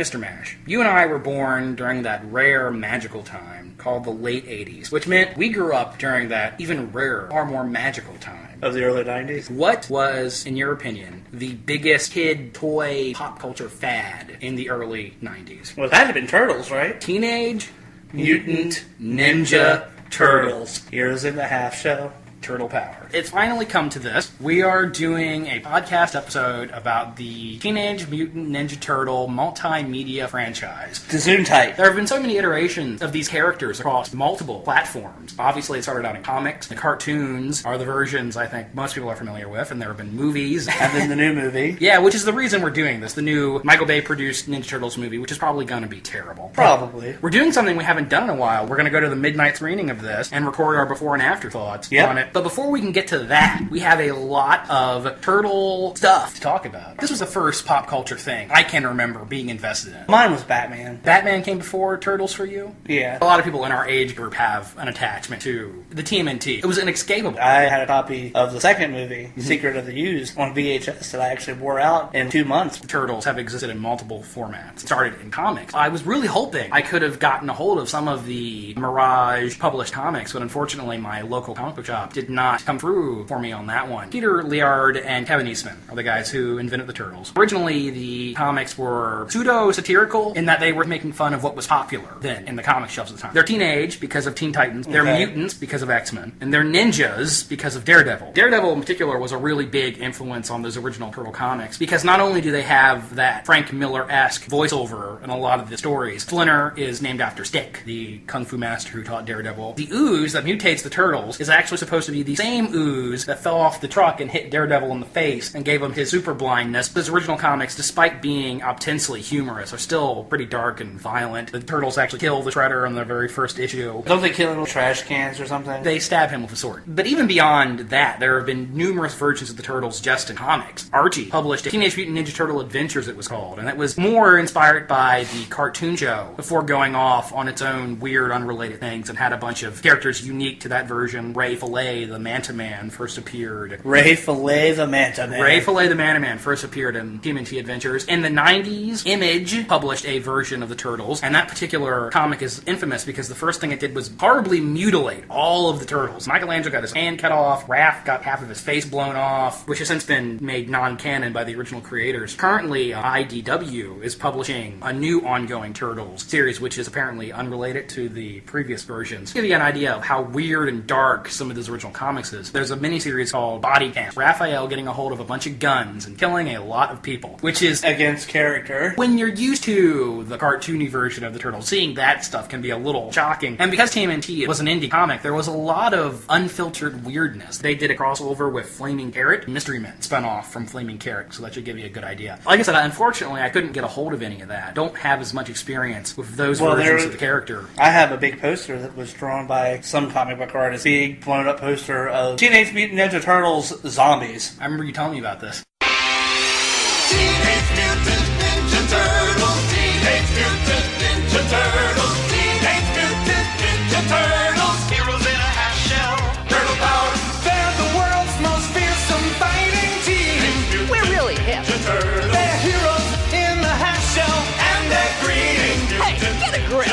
Mr. Mash, you and I were born during that rare magical time called the late 80s, which meant we grew up during that even rarer, far more magical time. Of the early 90s? What was, in your opinion, the biggest kid toy pop culture fad in the early 90s? Well, it had to have been Turtles, right? Teenage Mutant Ninja Turtles. Heroes in the Half Shell. Turtle power. It's finally come to this. We are doing a podcast episode about the Teenage Mutant Ninja Turtle multimedia franchise. Gesundheit. There have been so many iterations of these characters across multiple platforms. Obviously, it started out in comics. The cartoons are the versions I think most people are familiar with, and there have been movies. And then the new movie. Yeah, which is the reason we're doing this. The new Michael Bay-produced Ninja Turtles movie, which is probably going to be terrible. Probably. We're doing something we haven't done in a while. We're going to go to the midnight screening of this and record our before and after thoughts on it. But before we can get to that, we have a lot of turtle stuff to talk about. This was the first pop culture thing I can remember being invested in. Mine was Batman. Batman came before Turtles for you? Yeah. A lot of people in our age group have an attachment to the TMNT. It was inescapable. I had a copy of the second movie, Secret of the Used, on VHS that I actually wore out in 2 months. The Turtles have existed in multiple formats. It started in comics. I was really hoping I could have gotten a hold of some of the Mirage published comics, but unfortunately my local comic book shop did not come through for me on that one. Peter Liard and Kevin Eastman are the guys who invented the Turtles. Originally, the comics were pseudo-satirical in that they were making fun of what was popular then in the comic shelves at the time. They're teenage because of Teen Titans, they're mutants because of X-Men, and they're ninjas because of Daredevil. Daredevil in particular was a really big influence on those original Turtle comics because not only do they have that Frank Miller-esque voiceover in a lot of the stories, Splinter is named after Stick, the kung fu master who taught Daredevil. The ooze that mutates the Turtles is actually supposed to be the same ooze that fell off the truck and hit Daredevil in the face and gave him his super blindness. Those original comics, despite being obtensely humorous, are still pretty dark and violent. The Turtles actually kill the Shredder in the very first issue. Don't they kill him with trash cans or something? They stab him with a sword. But even beyond that, there have been numerous versions of the Turtles just in comics. Archie published Teenage Mutant Ninja Turtle Adventures, it was called, and it was more inspired by the cartoon show before going off on its own weird, unrelated things and had a bunch of characters unique to that version. Ray Fillet, the Manta Man, first appeared. Ray Fillet the Manta Man. Ray Fillet the Manta Man first appeared in TMNT Adventures. In the 90s, Image published a version of the Turtles, and that particular comic is infamous because the first thing it did was horribly mutilate all of the Turtles. Michelangelo got his hand cut off, Raph got half of his face blown off, which has since been made non-canon by the original creators. Currently, IDW is publishing a new ongoing Turtles series, which is apparently unrelated to the previous versions. To give you an idea of how weird and dark some of those original comics is, there's a miniseries called Body Count. Raphael getting a hold of a bunch of guns and killing a lot of people, which is against character. When you're used to the cartoony version of the Turtles, seeing that stuff can be a little shocking. And because TMNT was an indie comic, there was a lot of unfiltered weirdness. They did a crossover with Flaming Carrot. Mystery Men spun off from Flaming Carrot, so that should give you a good idea. Like I said, unfortunately, I couldn't get a hold of any of that. Don't have as much experience with those versions of the character. I have a big poster that was drawn by some comic book artist. Big, blown up poster of Teenage Mutant Ninja Turtles zombies. I remember you telling me about this. Teenage Mutant Ninja Turtles, Teenage Mutant Ninja Turtles, Teenage Mutant Ninja Turtles, heroes in a half shell, turtle power. They're the world's most fearsome fighting team. We're really hip. They're heroes in the half shell, and they're green. Hey, get a grip.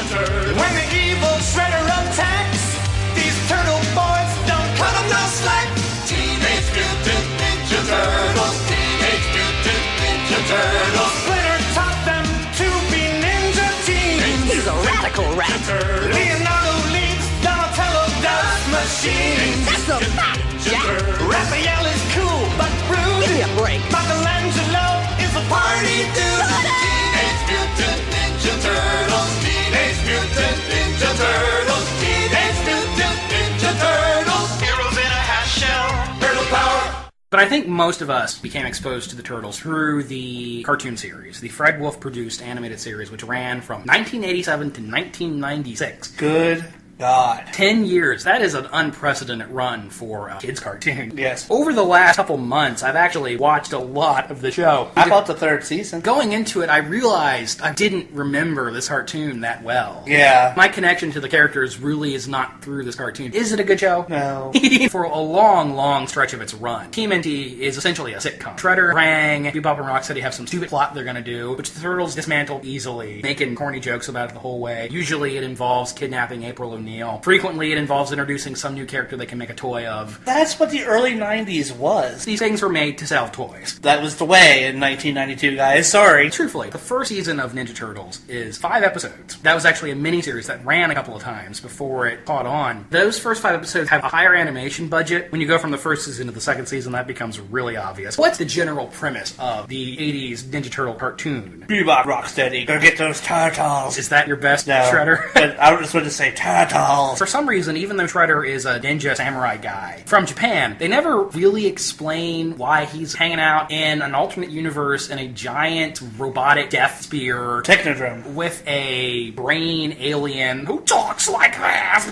When the evil Shredder attacks, these turtle boys don't cut them no slack. Teenage Mutant Ninja Turtles, Teenage Mutant Ninja Turtles. Splinter taught them to be ninja teens. He's a radical rat. Leonardo leads, Donatello does machines. That's a fact, Jack. Raphael is cool but rude. Give me a break. Michelangelo is a party dude. Got it. Teenage Mutant Ninja Turtles, Teenage Mutant Ninja Turtles, Teenage Mutant Ninja Turtles, heroes in a half shell, turtle power. But I think most of us became exposed to the Turtles through the cartoon series, the Fred Wolf-produced animated series, which ran from 1987 to 1996. Good God. 10 years. That is an unprecedented run for a kids' cartoon. Yes. Over the last couple months, I've actually watched a lot of the show. I bought the 3rd season. Going into it, I realized I didn't remember this cartoon that well. Yeah. My connection to the characters really is not through this cartoon. Is it a good show? No. For a long, long stretch of its run, TMNT is essentially a sitcom. Shredder, Krang, Bebop, and Rocksteady have some stupid plot they're gonna do, which the Turtles dismantle easily, making corny jokes about it the whole way. Usually it involves kidnapping April O'Neil. Frequently it involves introducing some new character they can make a toy of. That's what the early 90s was. These things were made to sell toys. That was the way in 1992, guys. Sorry. Truthfully, the first season of Ninja Turtles is 5 episodes. That was actually a miniseries that ran a couple of times before it caught on. Those first 5 episodes have a higher animation budget. When you go from the first season to the second season, that becomes really obvious. What's the general premise of the 80s Ninja Turtle cartoon? Bebop, Rocksteady, go get those turtles. Is that your best No, Shredder? but I just wanted to say turtles. For some reason, even though Shredder is a ninja samurai guy from Japan, they never really explain why he's hanging out in an alternate universe in a giant robotic death spear Technodrome. with a brain alien who talks like this.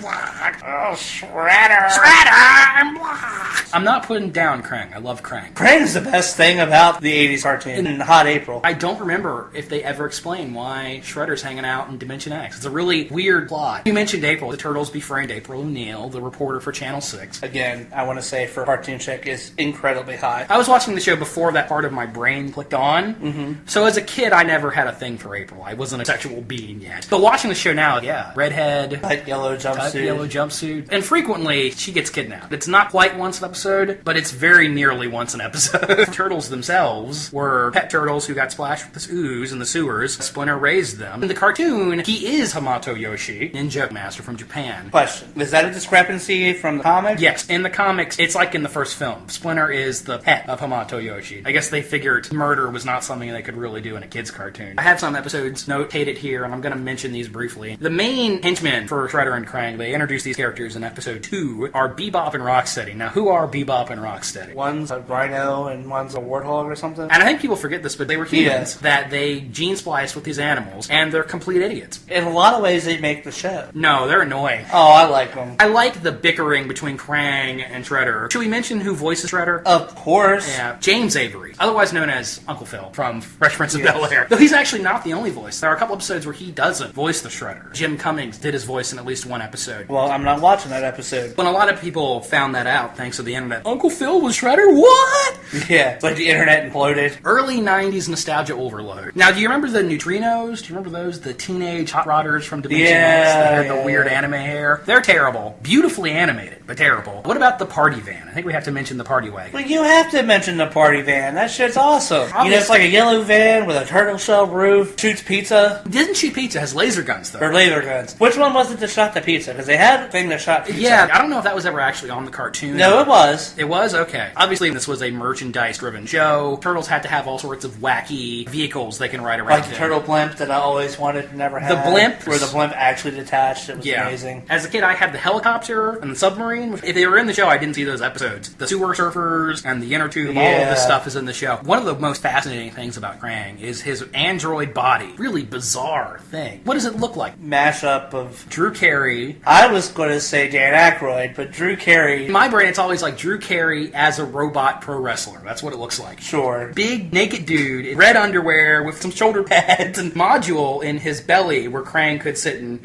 Oh, Shredder. Shredder! I'm not putting down Krang. I love Krang. Krang's the best thing about the 80s cartoon in Hot April. I don't remember if they ever explain why Shredder's hanging out in Dimension X. It's a really weird plot. You mentioned April. The Turtles befriend April O'Neil, the reporter for Channel 6. Again, I want to say for Cartoon Chick is incredibly high. I was watching the show before that part of my brain clicked on. Mm-hmm. So as a kid, I never had a thing for April. I wasn't a sexual being yet. But watching the show now, yeah. Redhead, Tight yellow jumpsuit. yellow jumpsuit. And frequently, she gets kidnapped. It's not quite once an episode, but it's very nearly once an episode. Turtles themselves were pet turtles who got splashed with this ooze in the sewers. Splinter raised them. In the cartoon, he is Hamato Yoshi, ninja master from Japan. Question. Is that a discrepancy from the comic? Yes, in the comics, it's like in the first film. Splinter is the pet of Hamato Yoshi. I guess they figured murder was not something they could really do in a kid's cartoon. I have some episodes notated here, and I'm going to mention these briefly. The main henchmen for Shredder and Krang, they introduced these characters in episode 2, are Bebop and Rocksteady. Now, who are Bebop and Rocksteady? One's a rhino and one's a warthog or something? And I think people forget this, but they were humans that they gene spliced with these animals, and they're complete idiots. In a lot of ways, they make the show. No, they're annoying. Oh, I like them. I like the bickering between Krang and Shredder. Should we mention who voices Shredder? Of course. Yeah, James Avery, otherwise known as Uncle Phil from Fresh Prince of Bel-Air. Though he's actually not the only voice. There are a couple episodes where he doesn't voice the Shredder. Jim Cummings did his voice in at least one episode. Well, I'm not watching that episode. When a lot of people found that out, thanks to the internet, Uncle Phil was Shredder? What? Yeah, it's like the internet imploded. Early 90s nostalgia overload. Now, do you remember the Neutrinos? Do you remember those? The teenage hot rodders from Dimension X that had the weird anime hair? They're terrible. Beautifully animated, but terrible. What about the party van? I think we have to mention the party wagon. Well, you have to mention the party van. That shit's awesome. You know, it's like a yellow van with a turtle shell roof, shoots pizza. It doesn't shoot pizza, it has laser guns, though. Or laser guns. Which one was it that shot the pizza? Because they had a thing that shot pizza. Yeah, I don't know if that was ever actually on the cartoon. No, it was. It was? Okay. Obviously, this was a merchandise-driven show. Turtles had to have all sorts of wacky vehicles they can ride around Like the in. turtle blimp that I always wanted to never have. The blimp? Where the blimp actually detached. It was amazing. As a kid, I had the helicopter and the submarine. If they were in the show, I didn't see those episodes. The sewer surfers and the inner tube, all of this stuff is in the show. One of the most fascinating things about Krang is his android body. Really bizarre thing. What does it look like? Mashup of Drew Carey. I was going to say Dan Aykroyd, but Drew Carey. In my brain, it's always like Drew Carey as a robot pro wrestler. That's what it looks like. Sure. Big naked dude in red underwear with some shoulder pads and module in his belly where Krang could sit and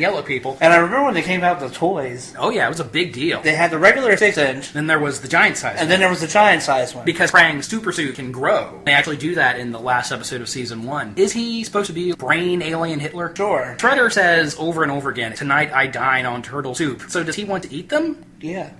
yell at people. And I remember when they came out with the toys. Oh yeah, it was a big deal. They had the regular 6-inch. Then there was the giant size And then there was the giant size one. because Krang's super suit can grow. They actually do that in the last episode of season 1. Is he supposed to be a brain alien Hitler? Sure. Shredder says over and over again, "Tonight I dine on turtle soup." So does he want to eat them? Yeah.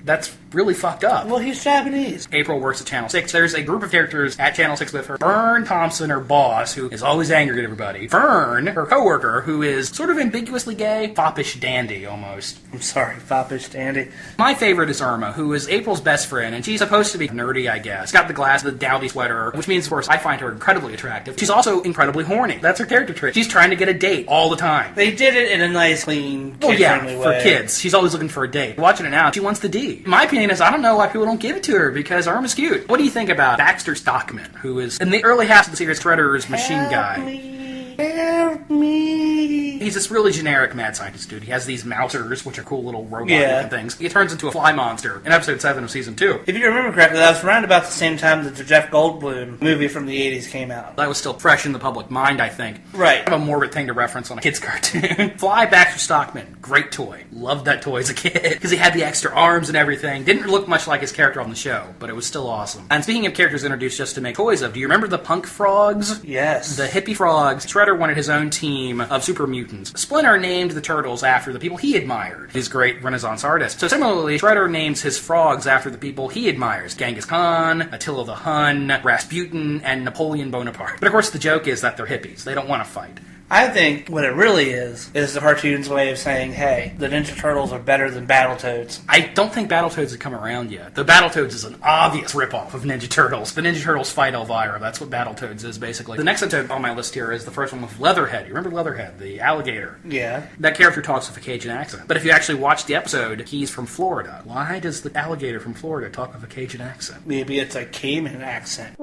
That's really fucked up. Well, he's Japanese. April works at Channel 6. There's a group of characters at Channel 6 with her. Fern Thompson, her boss, who is always angry at everybody. Fern, her coworker, who is sort of ambiguously gay. Foppish dandy, almost. I'm sorry, foppish dandy. My favorite is Irma, who is April's best friend, and she's supposed to be nerdy, I guess. Got the glass, the dowdy sweater, which means, of course, I find her incredibly attractive. She's also incredibly horny. That's her character trait. She's trying to get a date all the time. They did it in a nice, clean, Well, yeah, kid-friendly for way. kids. She's always looking for a date. Watching it now, she wants the D. My opinion is, I don't know why people don't give it to her, because Irma's cute. What do you think about Baxter Stockman, who is, in the early half of the series, Shredder's machine guy? Help me. He's this really generic mad scientist dude. He has these mousers, which are cool little robot Yeah. looking things. He turns into a fly monster in episode 7 of season 2. If you remember correctly, that was around about the same time that the Jeff Goldblum movie from the 80s came out. That was still fresh in the public mind, I think. Right. Kind of a morbid thing to reference on a kid's cartoon. Fly Baxter Stockman, great toy. Loved that toy as a kid because he had the extra arms and everything. Didn't look much like his character on the show, but it was still awesome. And speaking of characters introduced just to make toys of, do you remember the punk frogs? Yes. The hippie frogs. Shredder wanted his own team of super mutants. Splinter named the turtles after the people he admired. He's a great Renaissance artist. So similarly, Shredder names his frogs after the people he admires. Genghis Khan, Attila the Hun, Rasputin, and Napoleon Bonaparte. But of course the joke is that they're hippies. They don't want to fight. I think what it really is the cartoon's way of saying, hey, the Ninja Turtles are better than Battletoads. I don't think Battletoads have come around yet. The Battletoads is an obvious ripoff of Ninja Turtles. The Ninja Turtles fight Elvira. That's what Battletoads is, basically. The next episode on my list here is the first one with Leatherhead. You remember Leatherhead, the alligator? Yeah. That character talks with a Cajun accent. But if you actually watch the episode, he's from Florida. Why does the alligator from Florida talk with a Cajun accent? Maybe it's a Cayman accent.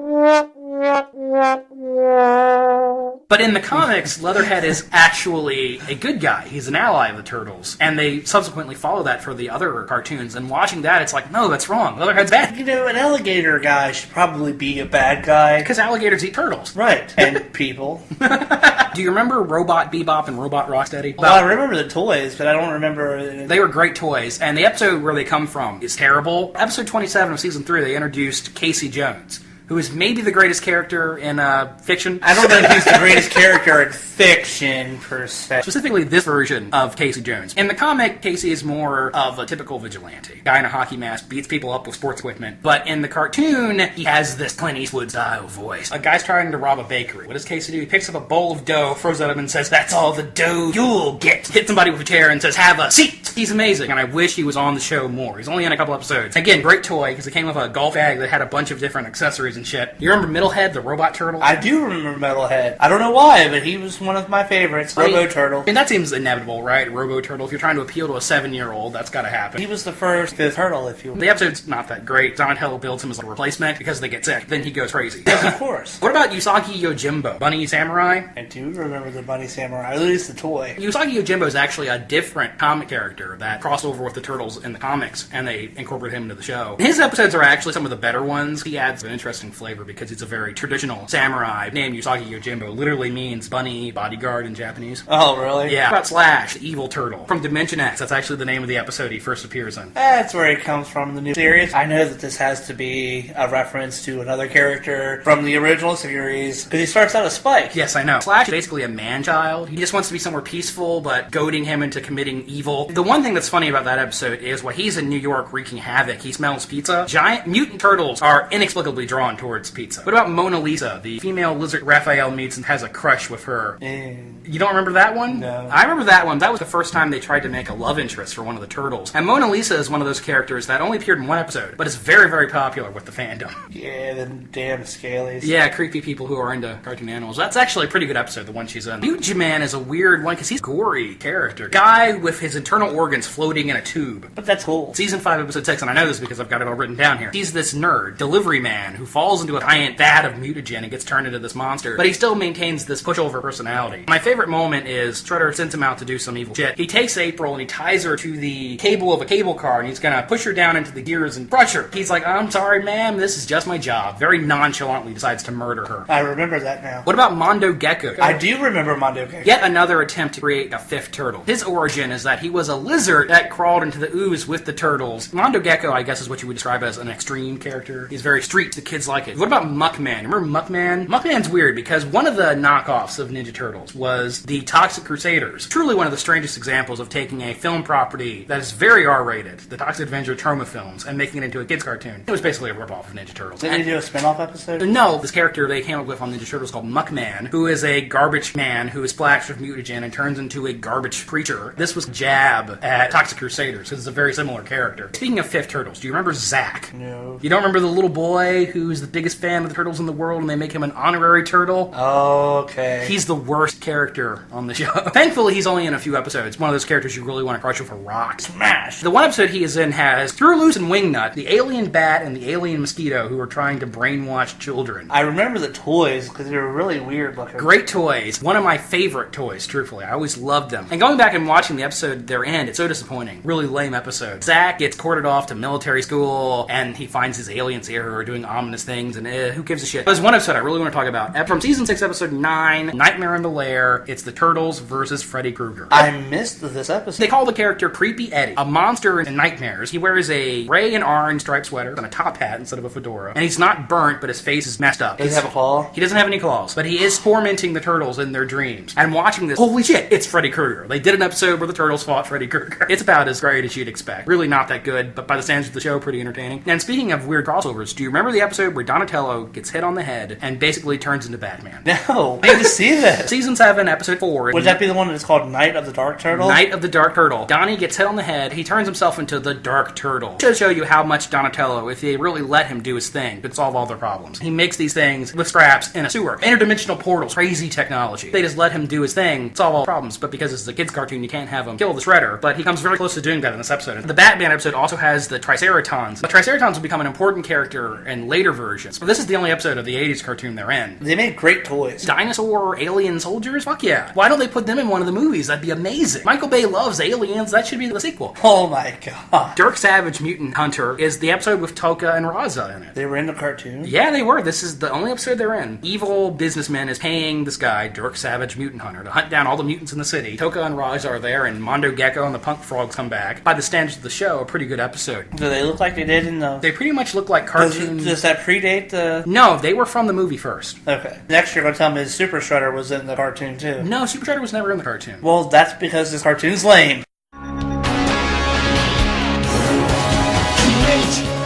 But in the comics, Leatherhead is actually a good guy. He's an ally of the Turtles. And they subsequently follow that for the other cartoons. And watching that, it's like, no, that's wrong. Leatherhead's bad. You know, an alligator guy should probably be a bad guy. Because alligators eat turtles. Right. And people. Do you remember Robot Bebop and Robot Rocksteady? Well, I remember the toys, but I don't remember... They were great toys, and the episode where they come from is terrible. Episode 27 of Season 3, they introduced Casey Jones, who is maybe the greatest character in fiction. I don't think he's the greatest character in fiction, per se. Specifically this version of Casey Jones. In the comic, Casey is more of a typical vigilante. Guy in a hockey mask, beats people up with sports equipment. But in the cartoon, he has this Clint Eastwood-style voice. A guy's trying to rob a bakery. What does Casey do? He picks up a bowl of dough, throws it at him, and says, "That's all the dough you'll get." Hits somebody with a chair and says, "Have a seat." He's amazing, and I wish he was on the show more. He's only in a couple episodes. Again, great toy, because it came with a golf bag that had a bunch of different accessories and shit. You remember Middlehead, the robot turtle? I do remember Metalhead. I don't know why, but he was one of my favorites. Robo Turtle. And that seems inevitable, right? Robo Turtle. If you're trying to appeal to a 7-year-old, that's gotta happen. He was the first fifth turtle, if you will. The episode's not that great. Donatello builds him as a replacement because they get sick. Then he goes crazy. Yes, of course. What about Usagi Yojimbo, Bunny Samurai? I do remember the Bunny Samurai, at least the toy. Usagi Yojimbo is actually a different comic character that crossed over with the Turtles in the comics, and they incorporated him into the show. His episodes are actually some of the better ones. He adds an interesting flavor because he's a very traditional samurai named Usagi Yojimbo. Literally means bunny bodyguard in Japanese. Oh, really? Yeah. What about Slash, the evil turtle? From Dimension X, that's actually the name of the episode he first appears in. That's where he comes from in the new series. I know that this has to be a reference to another character from the original series, because he starts out as Spike. Yes, I know. Slash is basically a man-child. He just wants to be somewhere peaceful, but goading him into committing evil. The one thing that's funny about that episode is while he's in New York wreaking havoc, he smells pizza. Giant mutant turtles are inexplicably drawn towards pizza. What about Mona Lisa, the female lizard Raphael meets and has a crush with her? You don't remember that one? No. I remember that one. That was the first time they tried to make a love interest for one of the turtles. And Mona Lisa is one of those characters that only appeared in one episode, but is very, very popular with the fandom. Yeah, them damn scalies. Yeah, creepy people who are into cartoon animals. That's actually a pretty good episode, the one she's in. Mutant Man is a weird one because he's a gory character. Guy with his internal organs floating in a tube. But that's cool. Season 5, episode 6, and I know this because I've got it all written down here. He's this nerd, delivery man, who falls into a giant vat of mutagen and gets turned into this monster, but he still maintains this pushover personality. My favorite moment is Shredder sends him out to do some evil shit. He takes April and he ties her to the cable of a cable car and he's gonna push her down into the gears and crush her. He's like, "I'm sorry, ma'am, this is just my job." Very nonchalantly decides to murder her. I remember that now. What about Mondo Gecko? I do remember Mondo Gecko. Yet another attempt to create a fifth turtle. His origin is that he was a lizard that crawled into the ooze with the turtles. Mondo Gecko, I guess, is what you would describe as an extreme character. He's very street. The kids like it. What about Muckman? Remember Muckman? Muckman's weird because one of the knockoffs of Ninja Turtles was the Toxic Crusaders. Truly one of the strangest examples of taking a film property that is very R-rated, the Toxic Avenger Troma films, and making it into a kids cartoon. It was basically a ripoff of Ninja Turtles. Did they do a spin-off episode? No, this character they came up with on Ninja Turtles called Muckman, who is a garbage man who is splashed with mutagen and turns into a garbage creature. This was a jab at Toxic Crusaders, because it's a very similar character. Speaking of fifth turtles, do you remember Zack? No. You don't remember the little boy who's the biggest fan of the Turtles in the world, and they make him an honorary turtle. Okay. He's the worst character on the show. Thankfully, he's only in a few episodes. One of those characters you really want to crush with a rock. Smash! The one episode he is in has Screwloose and Wingnut, the alien bat and the alien mosquito who are trying to brainwash children. I remember the toys, because they were really weird looking. Great toys. One of my favorite toys, truthfully. I always loved them. And going back and watching the episode they're in, it's so disappointing. Really lame episode. Zach gets courted off to military school, and he finds his aliens here who are doing ominous things, and who gives a shit. There's one episode I really want to talk about. From Season 6, Episode 9, Nightmare in the Lair, it's the Turtles versus Freddy Krueger. I missed this episode. They call the character Creepy Eddie, a monster in nightmares. He wears a gray and orange striped sweater and a top hat instead of a fedora. And he's not burnt, but his face is messed up. Does he have a claw? He doesn't have any claws, but he is tormenting the Turtles in their dreams. And watching this, holy shit, it's Freddy Krueger. They did an episode where the Turtles fought Freddy Krueger. It's about as great as you'd expect. Really not that good, but by the standards of the show, pretty entertaining. And speaking of weird crossovers, do you remember the episode where Donatello gets hit on the head and basically turns into Batman? No. I need to see this. Season 7, Episode 4. Would that be the one that's called Night of the Dark Turtle? Night of the Dark Turtle. Donnie gets hit on the head. He turns himself into the Dark Turtle. To show you how much Donatello, if they really let him do his thing, could solve all their problems. He makes these things with scraps in a sewer. Interdimensional portals. Crazy technology. They just let him do his thing, solve all problems. But because it's a kid's cartoon, you can't have him kill the Shredder. But he comes very close to doing that in this episode. The Batman episode also has the Triceratons. The Triceratons will become an important character in later versions. But this is the only episode of the 80s cartoon they're in. They made great toys. Dinosaur alien soldiers? Fuck yeah. Why don't they put them in one of the movies? That'd be amazing. Michael Bay loves aliens. That should be the sequel. Oh my god. Dirk Savage Mutant Hunter is the episode with Toka and Raza in it. They were in the cartoon? Yeah, they were. This is the only episode they're in. Evil businessman is paying this guy, Dirk Savage Mutant Hunter, to hunt down all the mutants in the city. Toka and Raza are there, and Mondo Gecko and the Punk Frogs come back. By the standards of the show, a pretty good episode. Do they look like they did in the... They pretty much look like cartoons. Does that predate the... No, they were from the movie first. Okay. Next you're going to tell me Super Shredder was in the cartoon too. No, Super Shredder was never in the cartoon. Well, that's because this cartoon's lame. Teenage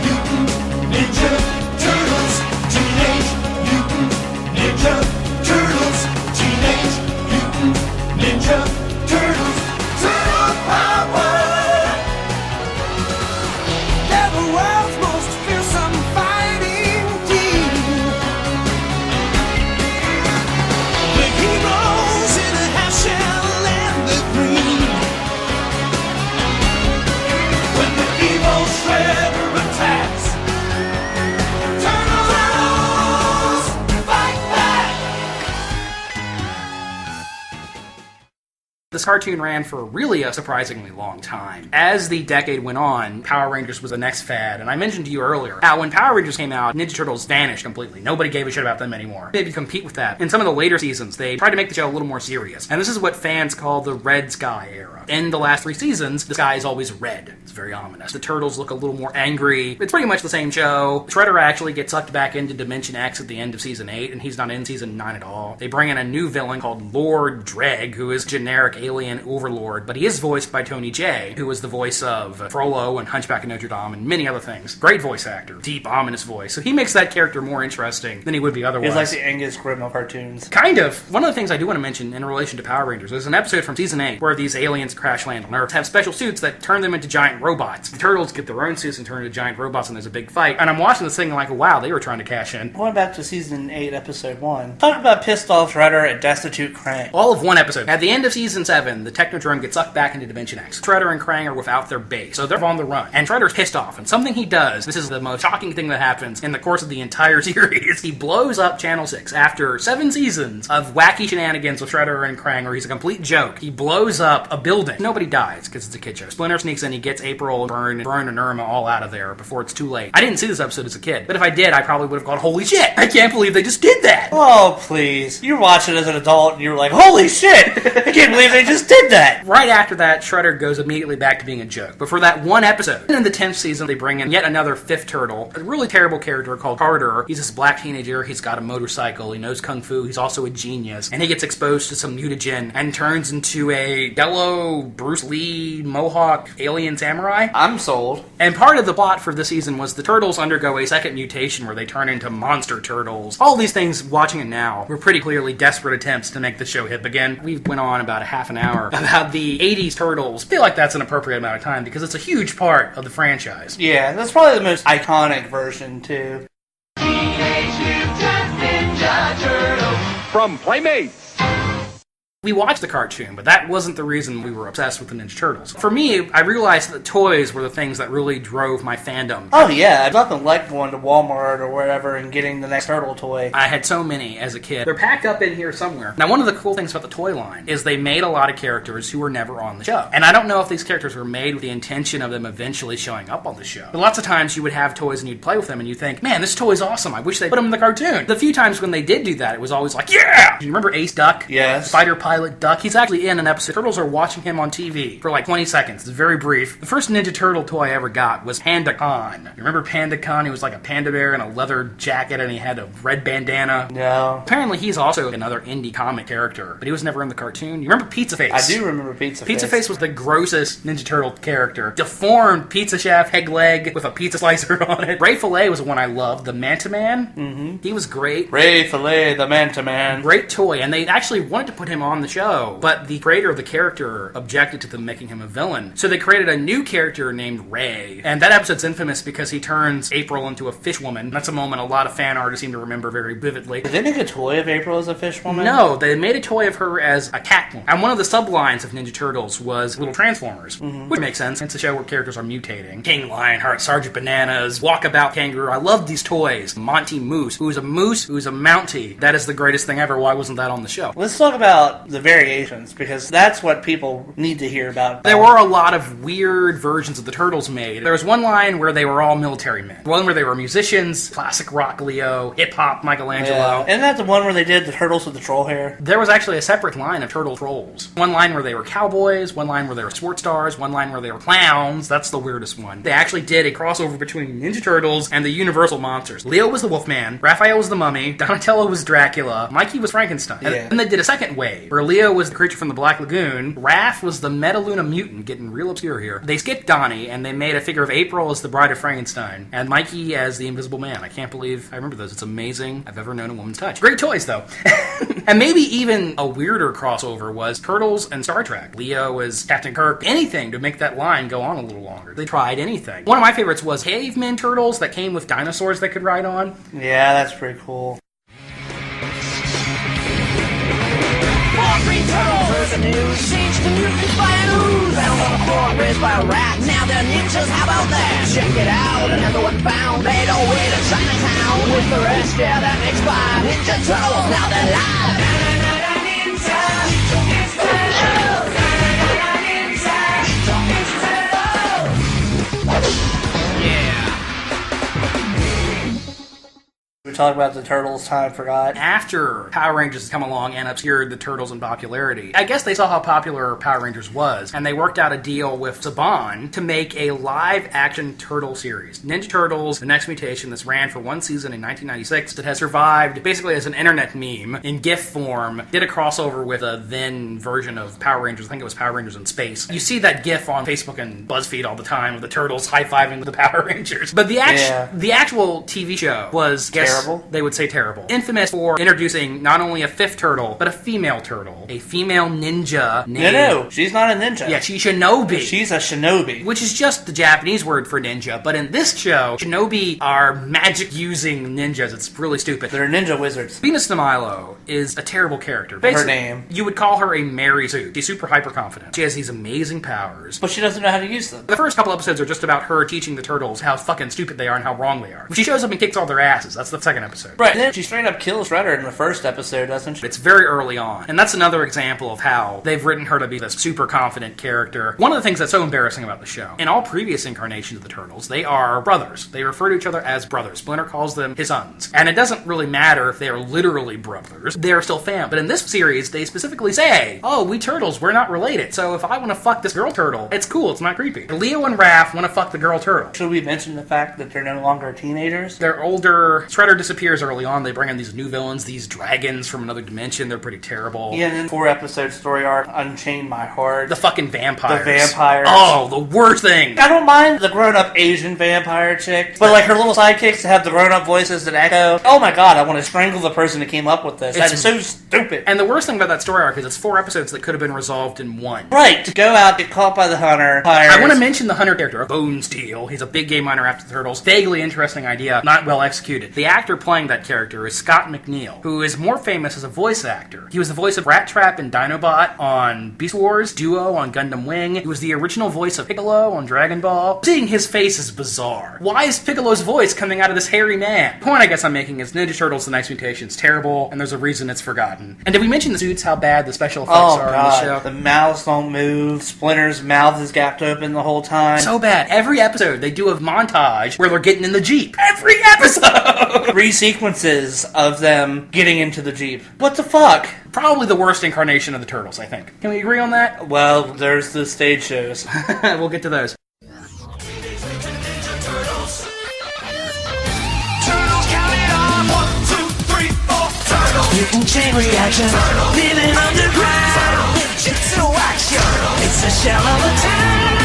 Mutant Ninja Turtles. Teenage Mutant Ninja Turtles. Teenage Mutant Ninja Turtles. Turtle power. They're the world's most fearsome fighting team. The heroes in a half shell and the green. When the evil Shredder attacks, Turtles fight back! This cartoon ran for really a surprisingly long time. As the decade went on, Power Rangers was the next fad, and I mentioned to you earlier how when Power Rangers came out, Ninja Turtles vanished completely. Nobody gave a shit about them anymore. Maybe compete with that. In some of the later seasons, they tried to make the show a little more serious, and this is what fans call the Red Sky era. In the last 3 seasons, the sky is always red. It's very ominous. The Turtles look a little more angry. It's pretty much the same show. Shredder actually gets sucked back into Dimension X at the end of Season 8, and he's not in Season 9 at all. They bring in a new villain called Lord Dreg, who is generic alien overlord, but he is voiced by Tony Jay, who was the voice of Frollo and Hunchback of Notre Dame and many other things. Great voice actor. Deep, ominous voice. So he makes that character more interesting than he would be otherwise. It's like the Angus Grimm of cartoons. Kind of. One of the things I do want to mention in relation to Power Rangers is an episode from Season 8 where these aliens crash land on Earth, have special suits that turn them into giant robots. The Turtles get their own suits and turn into giant robots, and there's a big fight. And I'm watching this thing like, wow, they were trying to cash in. Going back to Season 8, Episode 1. Talk about pissed off Shredder and destitute Krang. All of one episode. At the end of Season 7, the Technodrome gets sucked back into Dimension X. Shredder and Krang are without their base, so they're on the run. And Shredder's pissed off, and something he does, this is the most shocking thing that happens in the course of the entire series, he blows up Channel 6. After 7 seasons of wacky shenanigans with Shredder and Krang, where he's a complete joke, he blows up a building. Nobody dies, because it's a kid show. Splinter sneaks in, he gets April, Byrne, and Irma all out of there before it's too late. I didn't see this episode as a kid, but if I did, I probably would have gone, holy shit, I can't believe they just did that! Oh, please. You watched it as an adult and you were like, holy shit! I can't believe they just did that! Right after that, Shredder goes immediately back to being a joke. But for that one episode, in the 10th season, they bring in yet another 5th turtle, a really terrible character called Carter. He's this black teenager, he's got a motorcycle, he knows kung fu, he's also a genius, and he gets exposed to some mutagen and turns into a yellow Bruce Lee Mohawk alien samurai. I'm sold. And part of the plot for this season was the turtles undergo a second mutation where they turn into monster turtles. All these things, watching it now, were pretty clearly desperate attempts to make the show hip again. We went on about a half an hour about the 80s Turtles. I feel like that's an appropriate amount of time because it's a huge part of the franchise. Yeah, that's probably the most iconic version, too. Teenage from Playmates. We watched the cartoon, but that wasn't the reason we were obsessed with the Ninja Turtles. For me, I realized that toys were the things that really drove my fandom. Oh yeah, I'd nothing like going to Walmart or wherever and getting the next turtle toy. I had so many as a kid. They're packed up in here somewhere. Now, one of the cool things about the toy line is they made a lot of characters who were never on the show. And I don't know if these characters were made with the intention of them eventually showing up on the show. But lots of times you would have toys and you'd play with them and you think, man, this toy's awesome. I wish they put them in the cartoon. The few times when they did do that, it was always like, yeah! Do you remember Ace Duck? Yes. Fighter Pilot Duck? He's actually in an episode. Turtles are watching him on TV for like 20 seconds. It's very brief. The first Ninja Turtle toy I ever got was Panda Khan. You remember Panda Khan? He was like a panda bear in a leather jacket and he had a red bandana. No. Apparently he's also another indie comic character, but he was never in the cartoon. You remember Pizza Face? I do remember Pizza Face. Pizza Face was the grossest Ninja Turtle character. Deformed pizza chef, peg leg, with a pizza slicer on it. Ray Fillet was the one I loved. The Manta Man. Mm-hmm. He was great. Ray Fillet, the Manta Man. Great toy, and they actually wanted to put him on the show, but the creator of the character objected to them making him a villain. So they created a new character named Ray, and that episode's infamous because he turns April into a fish woman. That's a moment a lot of fan artists seem to remember very vividly. Did they make a toy of April as a fish woman? No, they made a toy of her as a cat woman. And one of the sublines of Ninja Turtles was Little Transformers, which makes sense. It's a show where characters are mutating. King Lionheart, Sergeant Bananas, Walkabout Kangaroo. I love these toys. Monty Moose, who's a Mountie. That is the greatest thing ever. Why wasn't that on the show? Let's talk about the variations, because that's what people need to hear about. There were a lot of weird versions of the Turtles made. There was one line where they were all military men. One where they were musicians, classic rock Leo, hip-hop Michelangelo. Yeah. Isn't that the one where they did the turtles with the troll hair? There was actually a separate line of Turtle Trolls. One line where they were cowboys, one line where they were sports stars, one line where they were clowns. That's the weirdest one. They actually did a crossover between Ninja Turtles and the Universal Monsters. Leo was the Wolfman, Raphael was the Mummy, Donatello was Dracula, Mikey was Frankenstein. Yeah. And they did a second wave, where Leo was the creature from the Black Lagoon, Raph was the Metaluna mutant, getting real obscure here. They skipped Donnie, and they made a figure of April as the Bride of Frankenstein, and Mikey as the Invisible Man. I can't believe I remember those. It's amazing I've ever known a woman's touch. Great toys, though. And maybe even a weirder crossover was Turtles and Star Trek. Leo as Captain Kirk. Anything to make that line go on a little longer. They tried anything. One of my favorites was Caveman Turtles that came with dinosaurs they could ride on. Yeah, that's pretty cool. Three turtles heard the news, changed to mutants by an ooze. Found on the floor, raised by a rat. Now they're ninjas, how about that? Check it out, another one found. Made a way to Chinatown. With the rest, yeah, that makes five. Ninja Turtles, now they're live. We talked about the Turtles, time forgot. After Power Rangers had come along and obscured the Turtles in popularity, I guess they saw how popular Power Rangers was, and they worked out a deal with Saban to make a live-action Turtle series. Ninja Turtles, The Next Mutation, this ran for one season in 1996, that has survived basically as an internet meme in GIF form, did a crossover with a then version of Power Rangers, I think it was Power Rangers in Space. You see that GIF on Facebook and BuzzFeed all the time of the Turtles high-fiving the Power Rangers. But the actual TV show was... Terrible? They would say terrible. Infamous for introducing not only a fifth turtle, but a female turtle. A female ninja named... No, she's not a ninja. Yeah, she's Shinobi. She's a shinobi. Which is just the Japanese word for ninja, but in this show, Shinobi are magic-using ninjas. It's really stupid. They're ninja wizards. Venus de Milo is a terrible character. Her name. You would call her a Mary Sue. She's super hyper-confident. She has these amazing powers. But she doesn't know how to use them. The first couple episodes are just about her teaching the turtles how fucking stupid they are and how wrong they are. She shows up and kicks all their asses. That's the second episode. Right, and then she straight up kills Shredder in the first episode, doesn't she? It's very early on. And that's another example of how they've written her to be this super confident character. One of the things that's so embarrassing about the show, in all previous incarnations of the Turtles, they are brothers. They refer to each other as brothers. Splinter calls them his sons. And it doesn't really matter if they are literally brothers. They're still fam. But in this series, they specifically say, oh, we Turtles, we're not related. So if I want to fuck this girl turtle, it's cool, it's not creepy. Leo and Raph want to fuck the girl turtle. Should we mention the fact that they're no longer teenagers? They're older. Shredder disappears early on. They bring in these new villains, these dragons from another dimension. They're pretty terrible. Yeah, and then 4-episode story arc, Unchain My Heart. The fucking vampires. The vampires. Oh, the worst thing. I don't mind the grown-up Asian vampire chick, but like her little sidekicks have the grown-up voices that echo. Oh my god, I want to strangle the person who came up with this. That is so stupid. And the worst thing about that story arc is it's 4 episodes that could have been resolved in 1. Right, to go out, get caught by the hunter. I want to mention the hunter character, Bone Steel. He's a big game miner after the Turtles. Vaguely interesting idea, not well executed. The actor actor playing that character is Scott McNeil, who is more famous as a voice actor. He was the voice of Rat Trap and Dinobot on Beast Wars, Duo on Gundam Wing. He was the original voice of Piccolo on Dragon Ball. Seeing his face is bizarre. Why is Piccolo's voice coming out of this hairy man? The point I guess I'm making is Ninja Turtles The Next Mutation is terrible, and there's a reason it's forgotten. And did we mention the suits, how bad the special effects are in the show? The mouths don't move. Splinter's mouth is gapped open the whole time. So bad. Every episode they do a montage where they're getting in the Jeep. Every episode! 3 sequences of them getting into the Jeep. What the fuck? Probably the worst incarnation of the Turtles, I think. Can we agree on that? Well, there's the stage shows. We'll get to those. Mutant chain reaction, living underground. Ninjutsu action, it's a shell of a town.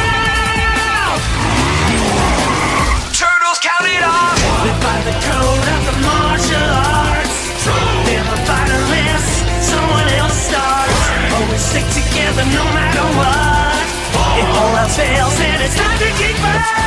Turtles count it off, live by the code of the martial arts. Never fight unless someone else starts. Always stick together no matter what. If all else fails, then it's time to kick back.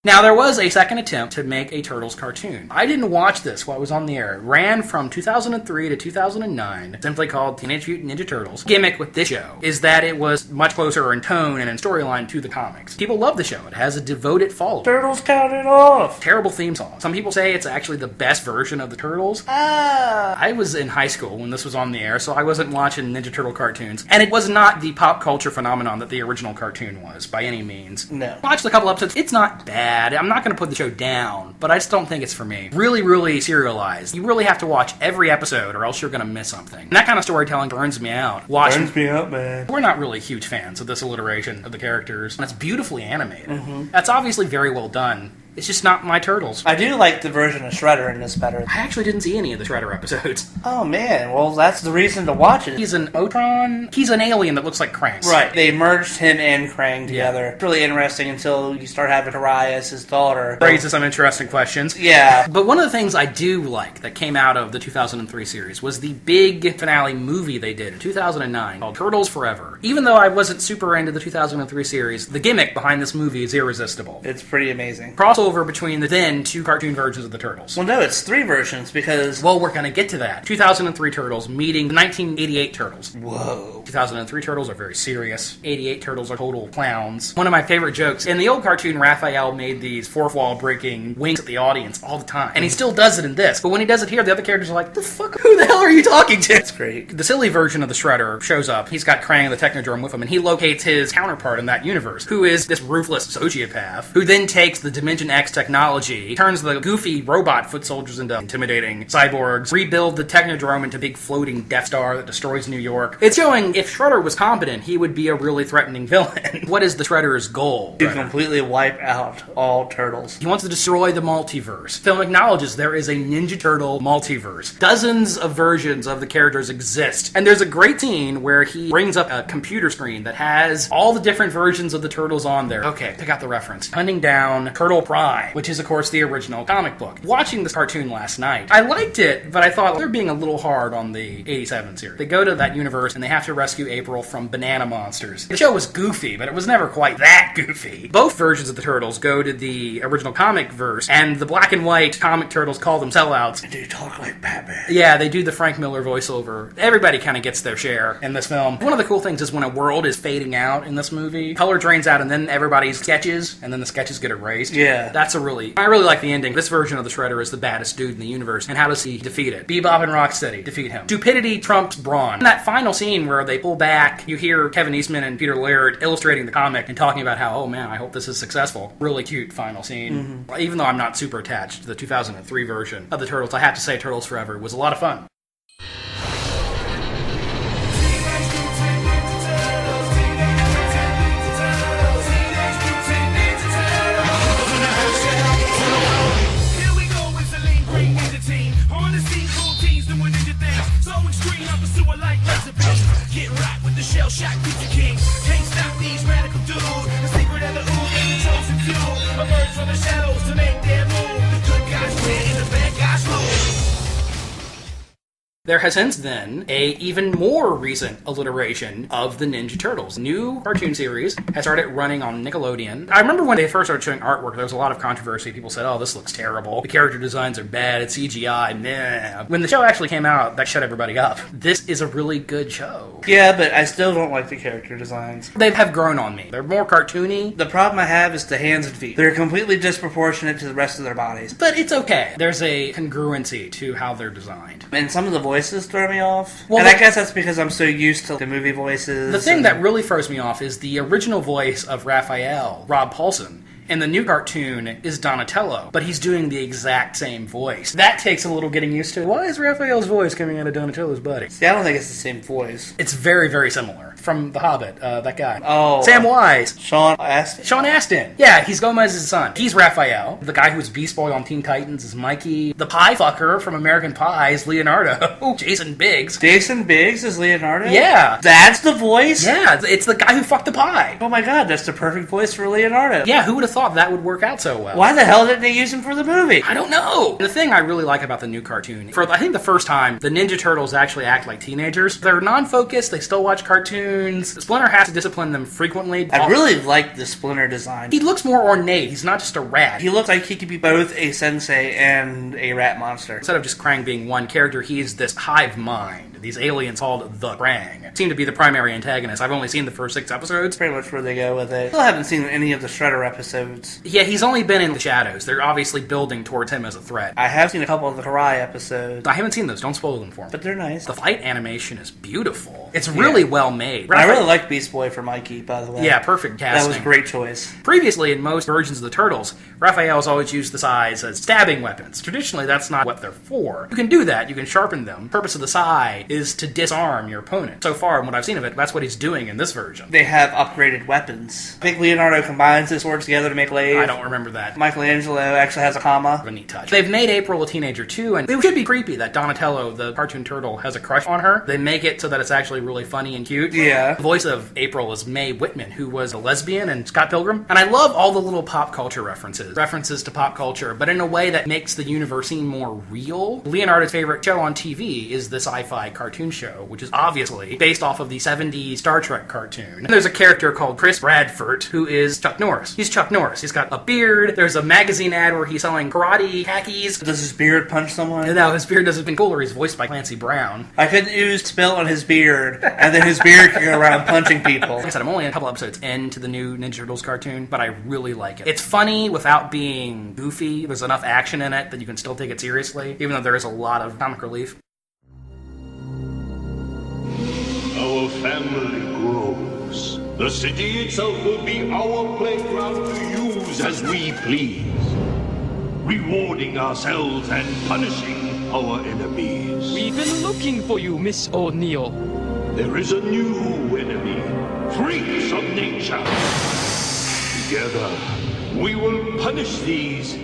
Now, there was a second attempt to make a Turtles cartoon. I didn't watch this while it was on the air. It ran from 2003 to 2009, simply called Teenage Mutant Ninja Turtles. The gimmick with this show is that it was much closer in tone and in storyline to the comics. People love the show. It has a devoted following. Turtles count it off. Terrible theme song. Some people say it's actually the best version of the Turtles. I was in high school when this was on the air, so I wasn't watching Ninja Turtle cartoons. And it was not the pop culture phenomenon that the original cartoon was, by any means. No. Watched a couple episodes. It's not bad. I'm not going to put the show down, but I just don't think it's for me. Really, really serialized. You really have to watch every episode or else you're going to miss something. And that kind of storytelling burns me out. Burns me out, man. We're not really huge fans of this alliteration of the characters, and it's beautifully animated. That's obviously very well done. It's just not my Turtles. I do like the version of Shredder in this better. I actually didn't see any of the Shredder episodes. Oh man, well that's the reason to watch it. He's an Otron. He's an alien that looks like Krang. Right, they merged him and Krang together. It's really interesting until you start having Karai as his daughter. Raises some interesting questions. Yeah. But one of the things I do like that came out of the 2003 series was the big finale movie they did in 2009 called Turtles Forever. Even though I wasn't super into the 2003 series, the gimmick behind this movie is irresistible. It's pretty amazing. Crossover between the then 2 cartoon versions of the Turtles. Well, no, it's 3 versions because... Well, we're going to get to that. 2003 Turtles meeting the 1988 Turtles. Whoa. 2003 Turtles are very serious. 88 Turtles are total clowns. One of my favorite jokes, in the old cartoon, Raphael made these fourth wall breaking winks at the audience all the time. And he still does it in this. But when he does it here, the other characters are like, the fuck? Who the hell are you talking to? That's great. The silly version of the Shredder shows up. He's got Krang the Technodrome with him, and he locates his counterpart in that universe, who is this ruthless sociopath, who then takes the Dimension X technology, turns the goofy robot foot soldiers into intimidating cyborgs, rebuild the Technodrome into big floating Death Star that destroys New York. It's showing if Shredder was competent, he would be a really threatening villain. What is the Shredder's goal? To completely wipe out all turtles. He wants to destroy the multiverse. Film acknowledges there is a Ninja Turtle multiverse. Dozens of versions of the characters exist. And there's a great scene where he brings up a computer screen that has all the different versions of the Turtles on there. Okay, pick out the reference. Hunting down Turtle Prime, which is, of course, the original comic book. Watching this cartoon last night, I liked it, but I thought they're being a little hard on the 87 series. They go to that universe and they have to rescue April from banana monsters. The show was goofy, but it was never quite that goofy. Both versions of the Turtles go to the original comic verse, and the black and white comic Turtles call them sellouts. And they talk like Batman. Yeah, they do the Frank Miller voiceover. Everybody kind of gets their share in this film. One of the cool things is when a world is fading out in this movie, color drains out and then everybody's sketches, and then the sketches get erased. Yeah. That's I really like the ending. This version of the Shredder is the baddest dude in the universe, and how does he defeat it? Bebop and Rocksteady defeat him. Stupidity trumps brawn. In that final scene where they pull back, you hear Kevin Eastman and Peter Laird illustrating the comic and talking about how, oh man, I hope this is successful. Really cute final scene. Even though I'm not super attached to the 2003 version of the Turtles, I have to say Turtles Forever was a lot of fun. Shot pizza king, can't stop these radical dudes. The secret of the ooze and the chosen few emerge from the shadows to make their move. The good guys win and the bad guys lose. There has since then a even more recent alliteration of the Ninja Turtles. New cartoon series has started running on Nickelodeon. I remember when they first started showing artwork, there was a lot of controversy. People said, oh, this looks terrible. The character designs are bad. It's CGI. Meh. When the show actually came out, that shut everybody up. This is a really good show. Yeah, but I still don't like the character designs. They have grown on me. They're more cartoony. The problem I have is the hands and feet. They're completely disproportionate to the rest of their bodies. But it's okay. There's a congruency to how they're designed. And some of the voices throw me off. Well, and I guess that's because I'm so used to the movie voices. The thing that really throws me off is the original voice of Raphael, Rob Paulson. And the new cartoon is Donatello, but he's doing the exact same voice. That takes a little getting used to. Why is Raphael's voice coming out of Donatello's body? See, I don't think it's the same voice. It's very, very similar. From The Hobbit, that guy. Oh. Sam Wise. Sean Astin. Sean Astin. Yeah, he's Gomez's son. He's Raphael. The guy who's Beast Boy on Teen Titans is Mikey. The pie fucker from American Pie is Leonardo. Jason Biggs. Jason Biggs is Leonardo? Yeah. That's the voice? Yeah, it's the guy who fucked the pie. Oh my god, that's the perfect voice for Leonardo. Yeah, who would have thought that would work out so well? Why the hell didn't they use him for the movie? I don't know. The thing I really like about the new cartoon, for I think the first time, the Ninja Turtles actually act like teenagers. They're non-focused, they still watch cartoons. Splinter has to discipline them frequently. I really like the Splinter design. He looks more ornate. He's not just a rat. He looks like he could be both a sensei and a rat monster. Instead of just Krang being one character, he's this hive mind. These aliens called the Krang seem to be the primary antagonist. I've only seen the first 6 episodes. Pretty much where they go with it. Still haven't seen any of the Shredder episodes. Yeah, he's only been in the shadows. They're obviously building towards him as a threat. I have seen a couple of the Karai episodes. I haven't seen those. Don't spoil them for me. But they're nice. The fight animation is beautiful. It's really well made. I really like Beast Boy for Mikey, by the way. Yeah, perfect casting. That was a great choice. Previously, in most versions of the Turtles, Raphael's always used the sais as stabbing weapons. Traditionally, that's not what they're for. You can do that. You can sharpen them. The purpose of the sai is to disarm your opponent. So far, in what I've seen of it, that's what he's doing in this version. They have upgraded weapons. I think Leonardo combines his swords together to make lathe. I don't remember that. Michelangelo actually has a comma. A neat touch. They've made April a teenager too, and it should be creepy that Donatello, the cartoon turtle, has a crush on her. They make it so that it's actually really funny and cute. Yeah. The voice of April is Mae Whitman, who was a lesbian in Scott Pilgrim. And I love all the little pop culture references to pop culture, but in a way that makes the universe seem more real. Leonardo's favorite show on TV is the sci-fi cartoon show, which is obviously based off of the 70s Star Trek cartoon. And there's a character called Chris Bradford, who is Chuck Norris. He's Chuck Norris. He's got a beard. There's a magazine ad where he's selling karate khakis. Does his beard punch someone? No, his beard doesn't been cooler. He's voiced by Clancy Brown. I could use spill on his beard, and then his beard could go around punching people. Like I said, I'm only a couple episodes into the new Ninja Turtles cartoon, but I really like it. It's funny without being goofy. There's enough action in it that you can still take it seriously, even though there is a lot of comic relief. Our family grows. The city itself will be our playground to use as we please, rewarding ourselves and punishing our enemies. We've been looking for you, Miss O'Neill. There is a new enemy, freaks of nature. Together, we will punish these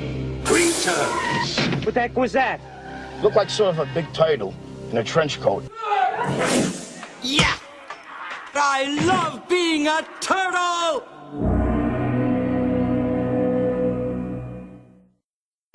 creatures. What the heck was that? Looked like sort of a big turtle in a trench coat. Yeah! I love being a turtle!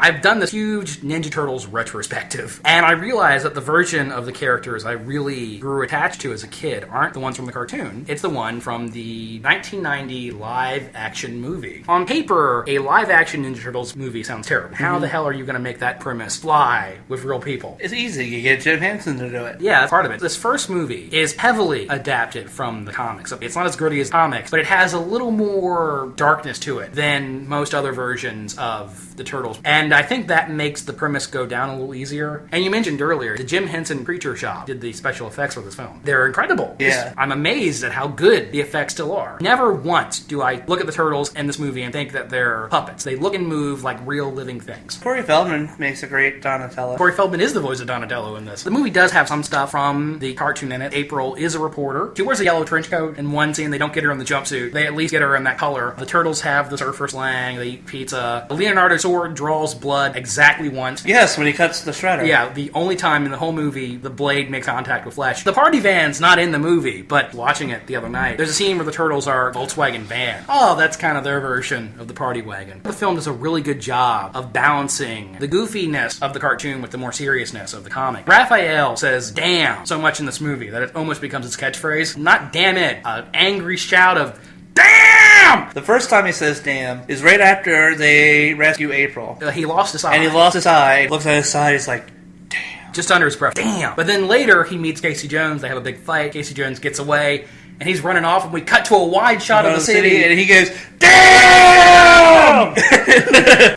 I've done this huge Ninja Turtles retrospective, and I realized that the version of the characters I really grew attached to as a kid aren't the ones from the cartoon. It's the one from the 1990 live-action movie. On paper, a live-action Ninja Turtles movie sounds terrible. How the hell are you going to make that premise fly with real people? It's easy. You get Jim Henson to do it. Yeah, that's part of it. This first movie is heavily adapted from the comics. It's not as gritty as comics, but it has a little more darkness to it than most other versions of the Turtles. And I think that makes the premise go down a little easier. And you mentioned earlier, the Jim Henson Creature Shop did the special effects for this film. They're incredible. Yeah. I'm amazed at how good the effects still are. Never once do I look at the Turtles in this movie and think that they're puppets. They look and move like real living things. Corey Feldman makes a great Donatello. Corey Feldman is the voice of Donatello in this. The movie does have some stuff from the cartoon in it. April is a reporter. She wears a yellow trench coat. In one scene, they don't get her in the jumpsuit. They at least get her in that color. The Turtles have the surfer slang. They eat pizza. The Leonardo sword draws blood blood exactly once. Yes, when he cuts the shredder. Yeah, the only time in the whole movie the blade makes contact with flesh. The party van's not in the movie, but watching it the other night, there's a scene where the Turtles are a Volkswagen van. Oh, that's kind of their version of the party wagon. The film does a really good job of balancing the goofiness of the cartoon with the more seriousness of the comic. Raphael says damn so much in this movie that it almost becomes his catchphrase. Not damn it, an angry shout of damn! The first time he says damn is right after they rescue April. He lost his eye. And he lost his eye, looks at his side, he's like, just under his breath. Damn. But then later, he meets Casey Jones. They have a big fight. Casey Jones gets away, and he's running off, and we cut to a wide shot of the city. And he goes, damn!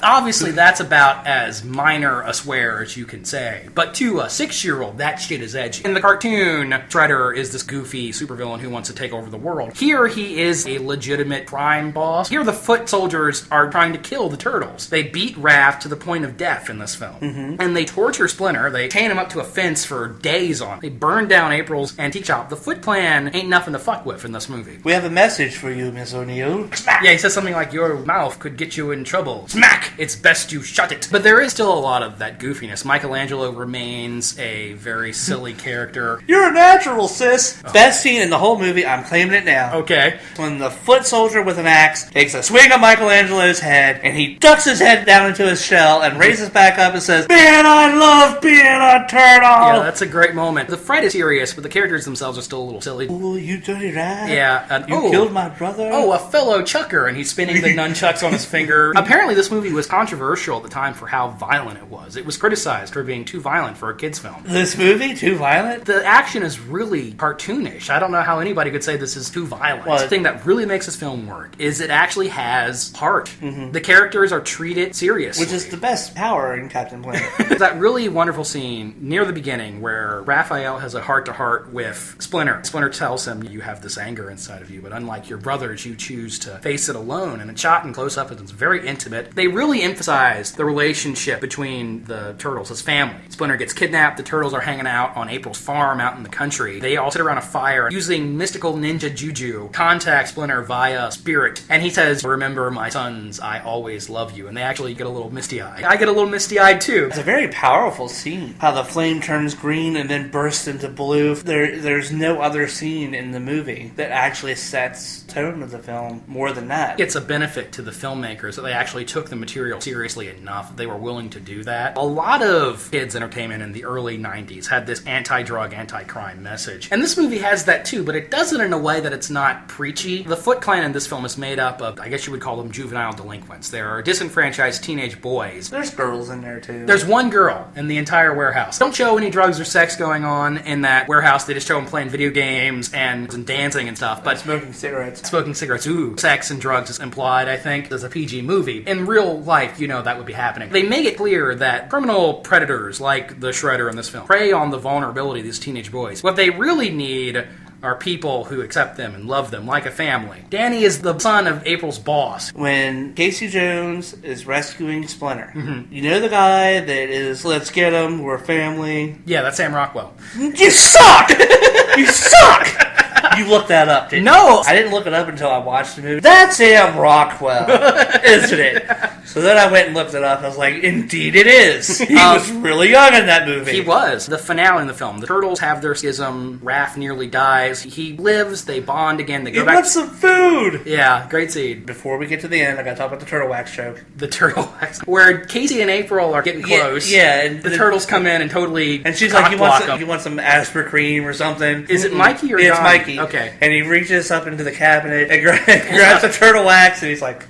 Obviously, that's about as minor a swear as you can say. But to a 6-year-old, that shit is edgy. In the cartoon, Shredder is this goofy supervillain who wants to take over the world. Here, he is a legitimate crime boss. Here, the foot soldiers are trying to kill the Turtles. They beat Raph to the point of death in this film. And they torture Splinter. They chain him up to a fence for days on. They burn down April's antique shop. The Foot Clan ain't nothing to fuck with in this movie. We have a message for you, Miss O'Neill. Yeah, he says something like, your mouth could get you in trouble. Smack! It's best you shut it. But there is still a lot of that goofiness. Michelangelo remains a very silly character. You're a natural, sis. Best scene in the whole movie, I'm claiming it now. Okay. When the foot soldier with an axe takes a swing at Michelangelo's head, and he ducks his head down into his shell and raises back up and says, man, I love being a turtle! Yeah, that's a great moment. The fight is serious, but the characters themselves are still a little silly. Oh, you dirty rat. Yeah. And, You killed my brother. Oh, a fellow chucker, and he's spinning the nunchucks on his finger. Apparently, this movie was controversial at the time for how violent it was. It was criticized for being too violent for a kid's film. This movie? Too violent? The action is really cartoonish. I don't know how anybody could say this is too violent. Well, the thing that really makes this film work is it actually has heart. The characters are treated seriously. Which is the best power in Captain Planet. There's that really wonderful scene near the beginning where Raphael has a heart-to-heart with Splinter. Splinter tells him, you have this anger inside of you, but unlike your brothers, you choose to face it alone. And it's shot in close-up, and it's very intimate. They really emphasize the relationship between the Turtles as family. Splinter gets kidnapped. The Turtles are hanging out on April's farm out in the country. They all sit around a fire using mystical ninja juju, contact Splinter via spirit. And he says, remember my sons, I always love you. And they actually get a little misty-eyed. I get a little misty-eyed too. It's a very powerful scene. How the flame turns green and then bursts into blue. There's no other scene in the movie that actually sets tone of the film more than that. It's a benefit to the filmmakers that they actually took the material seriously enough that they were willing to do that. A lot of kids' entertainment in the early 90s had this anti-drug, anti-crime message. And this movie has that too, but it does it in a way that it's not preachy. The Foot Clan in this film is made up of, I guess you would call them juvenile delinquents. There are disenfranchised teenage boys. There's girls in there too. There's one girl in the entire warehouse. Don't show any drugs or sex going on in that warehouse. They just show them playing video games and dancing and stuff. But smoking cigarettes. Smoking cigarettes. Ooh, sex and drugs is implied, I think. There's a PG movie. In real life, you know that would be happening. They make it clear that criminal predators, like the Shredder in this film, prey on the vulnerability of these teenage boys. What they really need are people who accept them and love them like a family. Danny is the son of April's boss. When Casey Jones is rescuing Splinter, you know the guy that is, let's get him, we're family. Yeah, that's Sam Rockwell. You suck! You suck! You looked that up, didn't you? No! I didn't look it up until I watched the movie. That's Sam Rockwell, isn't it? So then I went and looked it up, and I was like, indeed it is. He was really young in that movie. He was. The finale in the film. The Turtles have their schism. Raph nearly dies. He lives. They bond again. They go back. Want some food! Yeah, great scene. Before we get to the end, I gotta talk about the turtle wax joke. The turtle wax. Where Casey and April are getting close. Yeah, and the Turtles come in and totally and she's like, you want some Asper cream or something? Is it Mikey or It's Johnny? Mikey. Okay. And he reaches up into the cabinet and grabs the turtle wax, and he's like,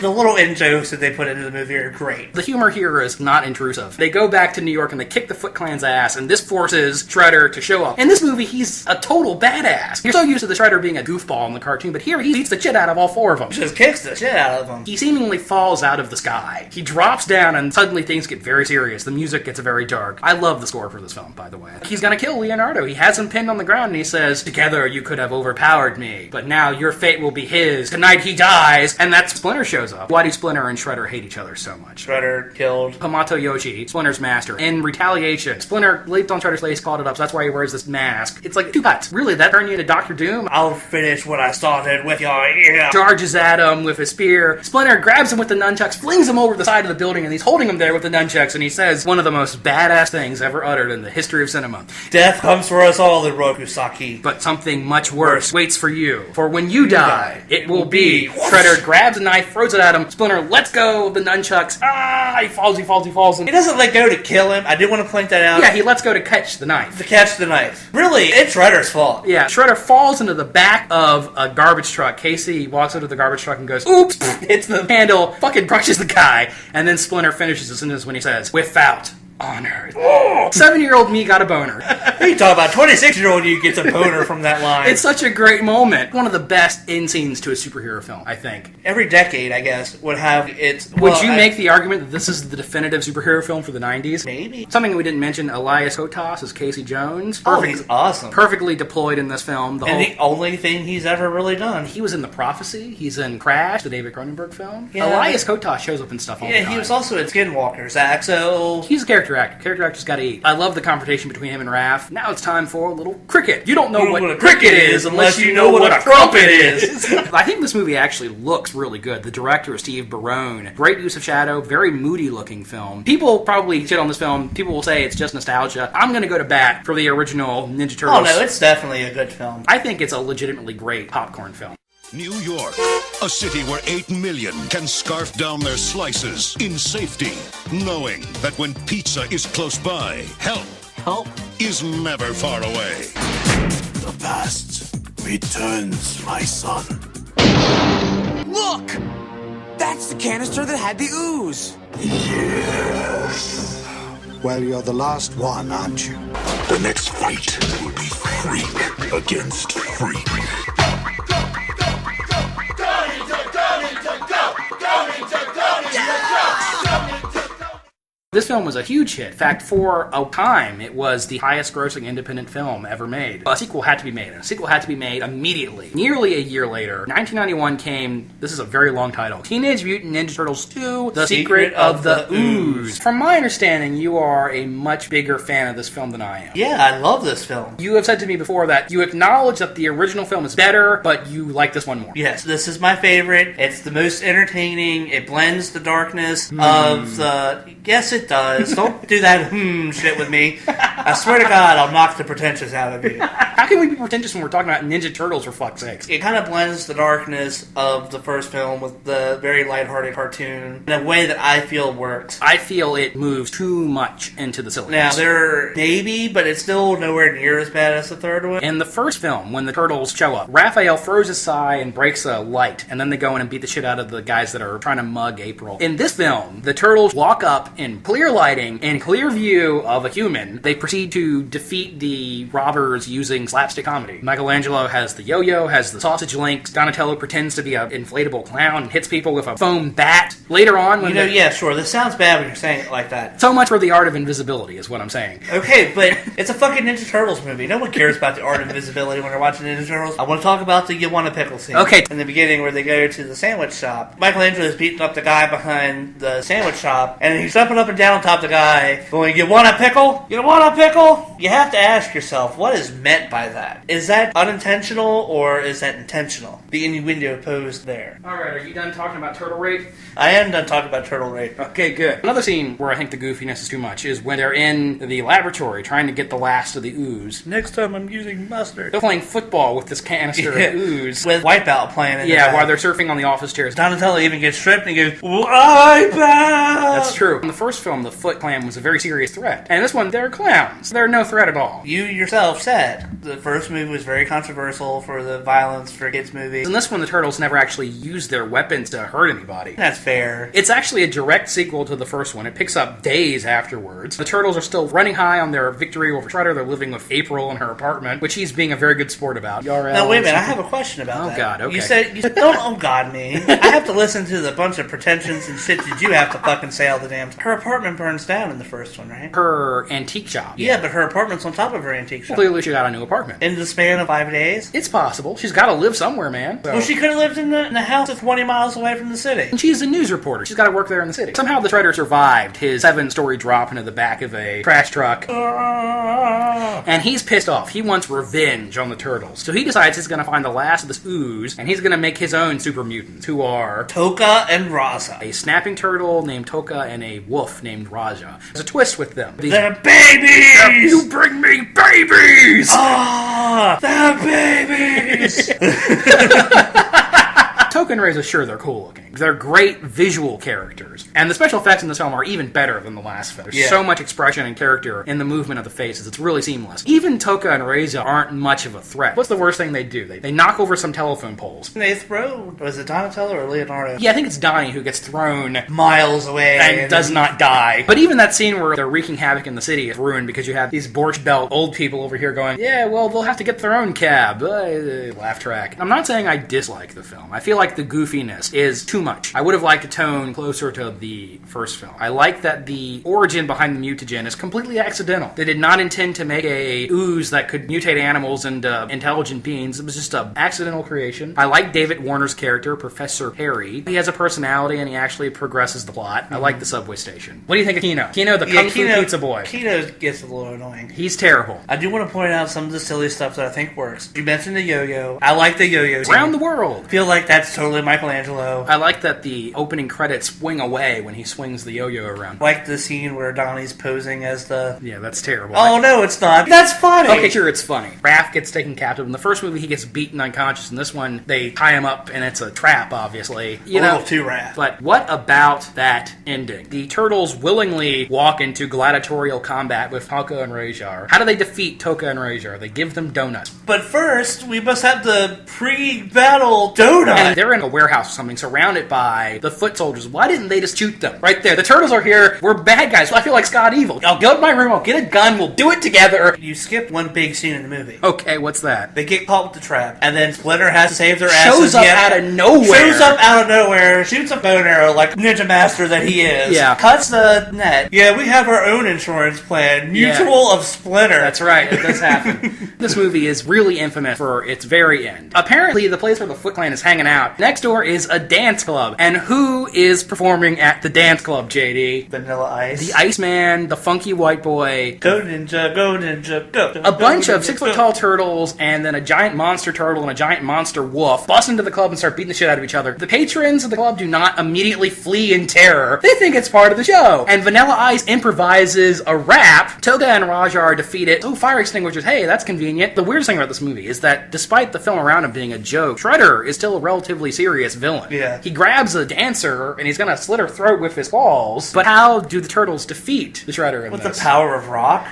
The little in-jokes that they put into the movie are great. The humor here is not intrusive. They go back to New York and they kick the Foot Clan's ass, and this forces Shredder to show up. In this movie, he's a total badass. You're so used to the Shredder being a goofball in the cartoon, but here he beats the shit out of all four of them. Just kicks the shit out of them. He seemingly falls out of the sky. He drops down, and suddenly things get very serious. The music gets very dark. I love the score for this film, by the way. He's gonna kill Leonardo. He has him pinned on the ground, and he says, together you could have overpowered me, but now your fate will be his. Tonight he dies, and that Splinter shows shows up. Why do Splinter and Shredder hate each other so much? Shredder killed Hamato Yoshi, Splinter's master. In retaliation, Splinter leaped on Shredder's face, called it up, so that's why he wears this mask. It's like 2 cuts. Really, that turned you into Doctor Doom? I'll finish what I started with your ear. Charges at him with a spear. Splinter grabs him with the nunchucks, flings him over the side of the building, and he's holding him there with the nunchucks, and he says one of the most badass things ever uttered in the history of cinema. Death comes for us all in Rokusaki. But something much worse waits for you. For when you die, it will be. Shredder grabs a knife, throws it at him. Splinter lets go of the nunchucks. He falls. He doesn't let go to kill him. I did want to point that out. Yeah, he lets go to catch the knife. To catch the knife. Really, it's Shredder's fault. Yeah, Shredder falls into the back of a garbage truck. Casey walks into the garbage truck and goes, oops, hits the handle, fucking crushes the guy, and then Splinter finishes as soon as when he says, without honor. 7-year-old me got a boner. You talk about 26-year-old you gets a boner from that line. It's such a great moment. One of the best end scenes to a superhero film, I think. Every decade, I guess, would have its... Would you make the argument that this is the definitive superhero film for the 90s? Maybe. Something we didn't mention, Elias Kotas as Casey Jones. He's awesome. Perfectly deployed in this film. The only thing he's ever really done. He was in The Prophecy. He's in Crash, the David Cronenberg film. Yeah. Elias Kotas shows up in stuff all the time. Yeah, he was also in Skinwalker, Zach, so... He's a character actor. Character actors gotta eat. I love the confrontation between him and Raph. Now it's time for a little cricket. You don't know what a cricket is unless you know what a crumpet is. I think this movie actually looks really good. The director, Steve Barone. Great use of shadow. Very moody looking film. People probably shit on this film. People will say it's just nostalgia. I'm gonna go to bat for the original Ninja Turtles. Oh no, it's definitely a good film. I think it's a legitimately great popcorn film. New York, a city where 8 million can scarf down their slices in safety, knowing that when pizza is close by, help is never far away. The past returns, my son. Look! That's the canister that had the ooze. Yes. Well, you're the last one, aren't you? The next fight will be freak against freak. This film was a huge hit. In fact, for a time, it was the highest grossing independent film ever made. A sequel had to be made, and a sequel had to be made immediately. Nearly a year later, 1991 came, this is a very long title, Teenage Mutant Ninja Turtles 2, The Secret of the Ooze. From my understanding, you are a much bigger fan of this film than I am. Yeah, I love this film. You have said to me before that you acknowledge that the original film is better, but you like this one more. Yes, this is my favorite. It's the most entertaining. It blends the darkness of the... Yes, it does. Don't do that shit with me. I swear to God, I'll knock the pretentious out of you. How can we be pretentious when we're talking about Ninja Turtles, for fuck's sakes? It kind of blends the darkness of the first film with the very lighthearted cartoon in a way that I feel works. I feel it moves too much into the silliness. Now, they're maybe, but it's still nowhere near as bad as the third one. In the first film, when the Turtles show up, Raphael throws a sigh and breaks a light, and then they go in and beat the shit out of the guys that are trying to mug April. In this film, the Turtles walk up in clear lighting, in clear view of a human. They proceed to defeat the robbers using slapstick comedy. Michelangelo has the yo-yo, has the sausage links. Donatello pretends to be an inflatable clown and hits people with a foam bat. Later on, when yeah, sure, this sounds bad when you're saying it like that. So much for the art of invisibility, is what I'm saying. Okay, but it's a fucking Ninja Turtles movie. No one cares about the art of invisibility when they're watching Ninja Turtles. I want to talk about the You Want a Pickle scene. Okay. In the beginning, where they go to the sandwich shop. Michelangelo is beating up the guy behind the sandwich shop, and he's jumping up and down on top of the guy, going, "You want a pickle? You want a pickle?" You have to ask yourself, what is meant by that? Is that unintentional, or is that intentional? The innuendo posed there. Alright, are you done talking about turtle rape? I am done talking about turtle rape. Okay, good. Another scene where I think the goofiness is too much is when they're in the laboratory trying to get the last of the ooze. Next time I'm using mustard. They're playing football with this canister of ooze. With Wipeout playing in Yeah, while they're surfing on the office chairs. Donatello even gets stripped and he goes, Wipeout! That's true. In the first film, the Foot Clan was a very serious threat. And in this one, they're clowns. They're no threat at all. You yourself said the first movie was very controversial for the violence for kids' movies. In this one, the Turtles never actually used their weapons to hurt anybody. That's fair. It's actually a direct sequel to the first one. It picks up days afterwards. The Turtles are still running high on their victory over Shredder. They're living with April in her apartment, which he's being a very good sport about. Now, wait a minute. I have a question about that. Oh, God, okay. You said don't oh, God me. I have to listen to the bunch of pretensions and shit that you have to fucking say all the damn time. Her apartment apartment burns down in the first one, right? Her antique shop. Yeah, but her apartment's on top of her antique shop. Clearly she got a new apartment. In the span of 5 days? It's possible. She's got to live somewhere, man. So. Well, she could have lived in the house that's 20 miles away from the city. And she's a news reporter. She's got to work there in the city. Somehow the Shredder survived his 7-story drop into the back of a trash truck. And he's pissed off. He wants revenge on the Turtles. So he decides he's going to find the last of this ooze, and he's going to make his own super mutants, who are... Toka and Raza. A snapping turtle named Toka and a wolf named Raja. There's a twist with them. They're babies! You bring me babies! Ah, they're babies! Toka and Reza, sure, they're cool looking. They're great visual characters. And the special effects in this film are even better than the last film. There's so much expression and character in the movement of the faces. It's really seamless. Even Toka and Reza aren't much of a threat. What's the worst thing they do? They knock over some telephone poles. They throw... Was it Donatello or Leonardo? Yeah, I think it's Donnie who gets thrown miles away and does not die. But even that scene where they're wreaking havoc in the city is ruined because you have these Borch Belt old people over here going, yeah, well, they'll have to get their own cab. Laugh track. I'm not saying I dislike the film. I feel like the goofiness is too much. I would have liked a tone closer to the first film. I like that the origin behind the mutagen is completely accidental. They did not intend to make a ooze that could mutate animals into intelligent beings. It was just an accidental creation. I like David Warner's character, Professor Harry. He has a personality and he actually progresses the plot. I like the subway station. What do you think of Kino? Kino, the Kung Fu Pizza Boy. Kino gets a little annoying. He's terrible. I do want to point out some of the silly stuff that I think works. You mentioned the yo-yo. I like the yo-yo scene. Around the world. I feel like that's totally Michelangelo. I like that the opening credits swing away when he swings the yo-yo around. I like the scene where Donnie's posing as the... Yeah, that's terrible. Oh, no, it's not. That's funny. Okay, sure, it's funny. Raph gets taken captive. In the first movie, he gets beaten unconscious. In this one, they tie him up, and it's a trap, obviously. You know, too Raph. But what about that ending? The Turtles willingly walk into gladiatorial combat with Toka and Rajar. How do they defeat Toka and Rajar? They give them donuts. But first, we must have the pre-battle donut. And they're in a warehouse or something, surrounded by the foot soldiers. Why didn't they just shoot them? Right there. The Turtles are here. We're bad guys. I feel like Scott Evil. I'll go to my room. I'll get a gun. We'll do it together. You skipped one big scene in the movie. Okay, what's that? They get caught with the trap, and then Splinter has to save their asses. Shows up out of nowhere. Shows up out of nowhere, shoots a bow and arrow like Ninja Master that he is. Yeah. Cuts the net. Yeah, we have our own insurance plan. Mutual of Splinter. That's right. It does happen. This movie is really infamous for its very end. Apparently, the place where the Foot Clan is hanging out, next door is a dance club. And who is performing at the dance club, JD? Vanilla Ice. The Iceman, the funky white boy. Go Ninja, go Ninja, go. A bunch of 6-foot-tall turtles, and then a giant monster turtle and a giant monster wolf bust into the club and start beating the shit out of each other. The patrons of the club do not immediately flee in terror. They think it's part of the show. And Vanilla Ice improvises a rap. Toga and Raja are defeated. Oh, fire extinguishers. Hey, that's convenient. The weirdest thing about this movie is that despite the film around him being a joke, Shredder is still a relatively serious villain. Yeah. He grabs a dancer and he's gonna slit her throat with his claws. But how do the Turtles defeat the Shredder in With this? the power of rock?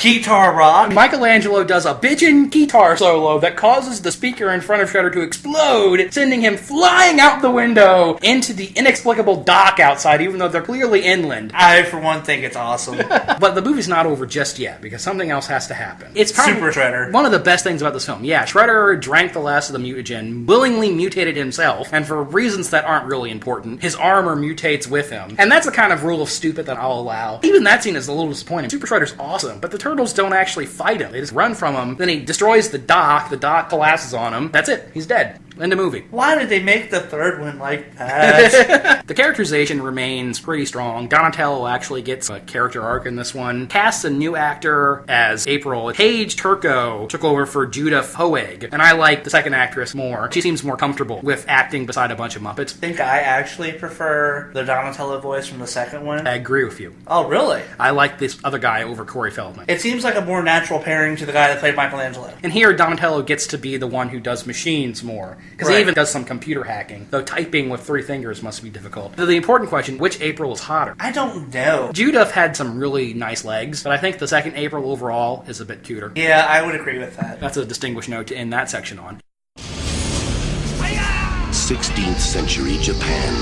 Guitar rock. Michelangelo does a bitchin' guitar solo that causes the speaker in front of Shredder to explode, sending him flying out the window into the inexplicable dock outside, even though they're clearly inland. I, for one, think it's awesome. But the movie's not over just yet, because something else has to happen. It's probably Super Shredder. one of the best things about this film. Yeah, Shredder drank the last of the mutagen, willingly mutated himself, and for reasons that aren't really important, his armor mutates with him. And that's the kind of rule of stupid that I'll allow. Even that scene is a little disappointing. Super Shredder's awesome, but the Turtles don't actually fight him. They just run from him. Then he destroys the dock collapses on him. That's it. He's dead. End of movie. Why did they make the third one like that? The characterization remains pretty strong. Donatello actually gets a character arc in this one. Casts a new actor as April. Paige Turco took over for Judith Hoeg, and I like the second actress more. She seems more comfortable with acting beside a bunch of Muppets. I think I actually prefer the Donatello voice from the second one. I agree with you. Oh, really? I like this other guy over Corey Feldman. It seems like a more natural pairing to the guy that played Michelangelo. And here, Donatello gets to be the one who does machines more. Because he even does some computer hacking, though typing with 3 fingers must be difficult. The important question, which April is hotter? I don't know. Judith had some really nice legs, but I think the second April overall is a bit cuter. Yeah, I would agree with that. That's a distinguished note to end that section on. 16th century Japan.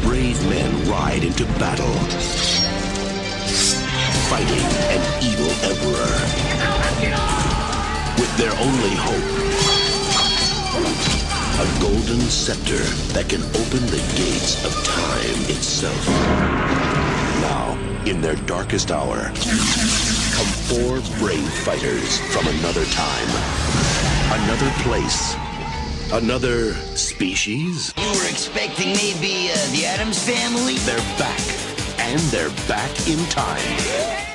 Brave men ride into battle, fighting an evil emperor. With their only hope A golden scepter that can open the gates of time itself. Now, in their darkest hour, come four brave fighters from another time, another place, another species. You were expecting maybe the Addams Family? They're back, and they're back in time.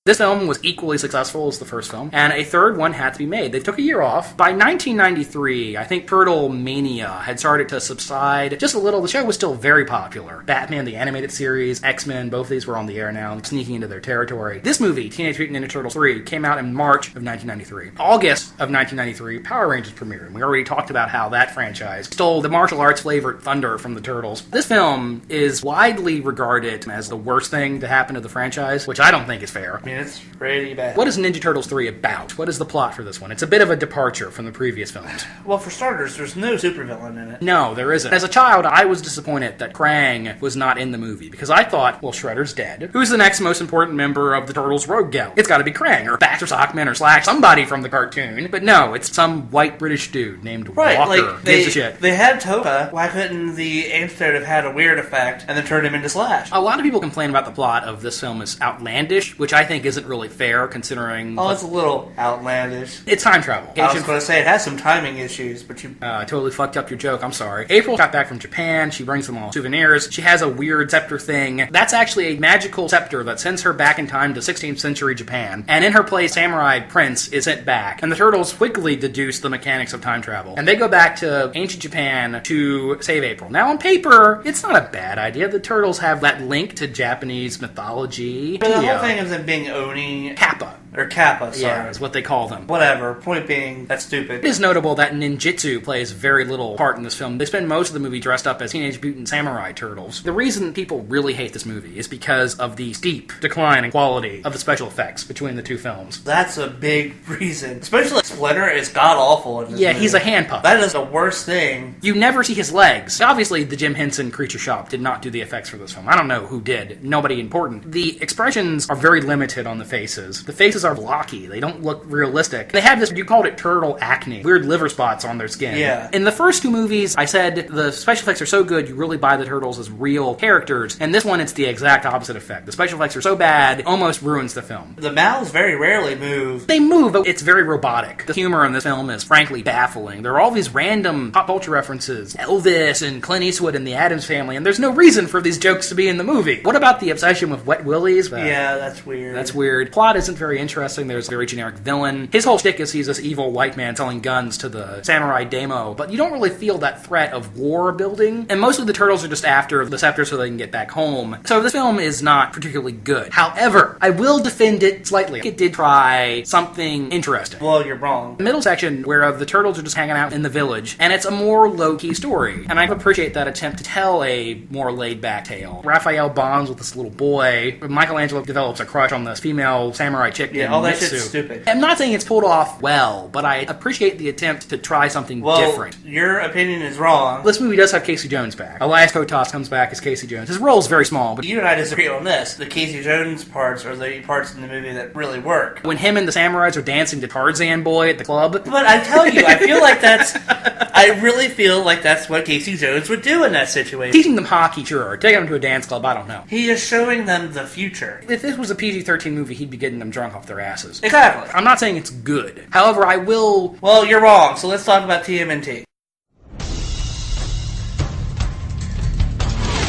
This film was equally successful as the first film, and a third one had to be made. They took a year off. By 1993, I think Turtle Mania had started to subside just a little. The show was still very popular. Batman, the animated series, X-Men, both of these were on the air now, sneaking into their territory. This movie, Teenage Mutant Ninja Turtles 3, came out in March of 1993. August of 1993, Power Rangers premiered, and we already talked about how that franchise stole the martial arts-flavored thunder from the Turtles. This film is widely regarded as the worst thing to happen to the franchise, which I don't think is fair. It's pretty bad. What is Ninja Turtles 3 about? What is the plot for this one? It's a bit of a departure from the previous films. Well, for starters, there's no supervillain in it. No, there isn't. As a child, I was disappointed that Krang was not in the movie, because I thought, well, Shredder's dead. Who's the next most important member of the Turtles Rogue Gallery? It's gotta be Krang, or Baxter Sockman, or Slack, somebody from the cartoon. But no, it's some white British dude named Walker. Gives a shit. They had Topa. Why couldn't the antidote have had a weird effect and then turned him into Slash? A lot of people complain about the plot of this film as outlandish, which I think isn't really fair, considering... Oh, it's a little outlandish. It's time travel. I was going to say, it has some timing issues, but you... totally fucked up your joke, I'm sorry. April got back from Japan, she brings them all souvenirs, she has a weird scepter thing. That's actually a magical scepter that sends her back in time to 16th century Japan, and in her place, Samurai Prince is sent back, and the Turtles quickly deduce the mechanics of time travel, and they go back to ancient Japan to save April. Now, on paper, it's not a bad idea. The Turtles have that link to Japanese mythology. But the whole thing of them being Oni... Kappa. Or Kappa, sorry. Yeah, is what they call them. Whatever. Point being, that's stupid. It is notable that ninjutsu plays very little part in this film. They spend most of the movie dressed up as Teenage Mutant Samurai Turtles. The reason people really hate this movie is because of the steep decline in quality of the special effects between the two films. That's a big reason. Especially Splinter is god-awful in this movie. He's a hand puppet. That is the worst thing. You never see his legs. Obviously, the Jim Henson Creature Shop did not do the effects for this film. I don't know who did. Nobody important. The expressions are very limited on the faces. The faces are blocky. They don't look realistic. They have this, you called it turtle acne, weird liver spots on their skin. Yeah. In the first two movies, I said the special effects are so good, you really buy the Turtles as real characters. And this one, it's the exact opposite effect. The special effects are so bad, it almost ruins the film. The mouths very rarely move. They move, but it's very robotic. The humor in this film is frankly baffling. There are all these random pop culture references. Elvis and Clint Eastwood and the Addams Family, and there's no reason for these jokes to be in the movie. What about the obsession with wet willies? Yeah, that's weird. That's weird. Plot isn't very interesting. There's a very generic villain. His whole shtick is he's this evil white man selling guns to the samurai demo, but you don't really feel that threat of war building. And mostly the Turtles are just after the scepter so they can get back home. So this film is not particularly good. However, I will defend it slightly. It did try something interesting. Well, you're wrong. The middle section, where the Turtles are just hanging out in the village, and it's a more low-key story. And I appreciate that attempt to tell a more laid-back tale. Raphael bonds with this little boy. Michelangelo develops a crush on this female samurai chick named all that Mitsu. shit's stupid. I'm not saying it's pulled off well, but I appreciate the attempt to try something different. Your opinion is wrong. This movie does have Casey Jones back. Elias Kotas comes back as Casey Jones. His role is very small, but you and I disagree on this. The Casey Jones parts are the parts in the movie that really work. When him and the samurais are dancing to Tarzan Boy at the club. But I tell you, I feel like I really feel like that's what Casey Jones would do in that situation. Teaching them hockey, sure. Taking them to a dance club, I don't know. He is showing them the future. If this was a PG-13 movie, he'd be getting them drunk off their asses. Exactly. I'm not saying it's good. However, I will... Well, you're wrong, so let's talk about TMNT.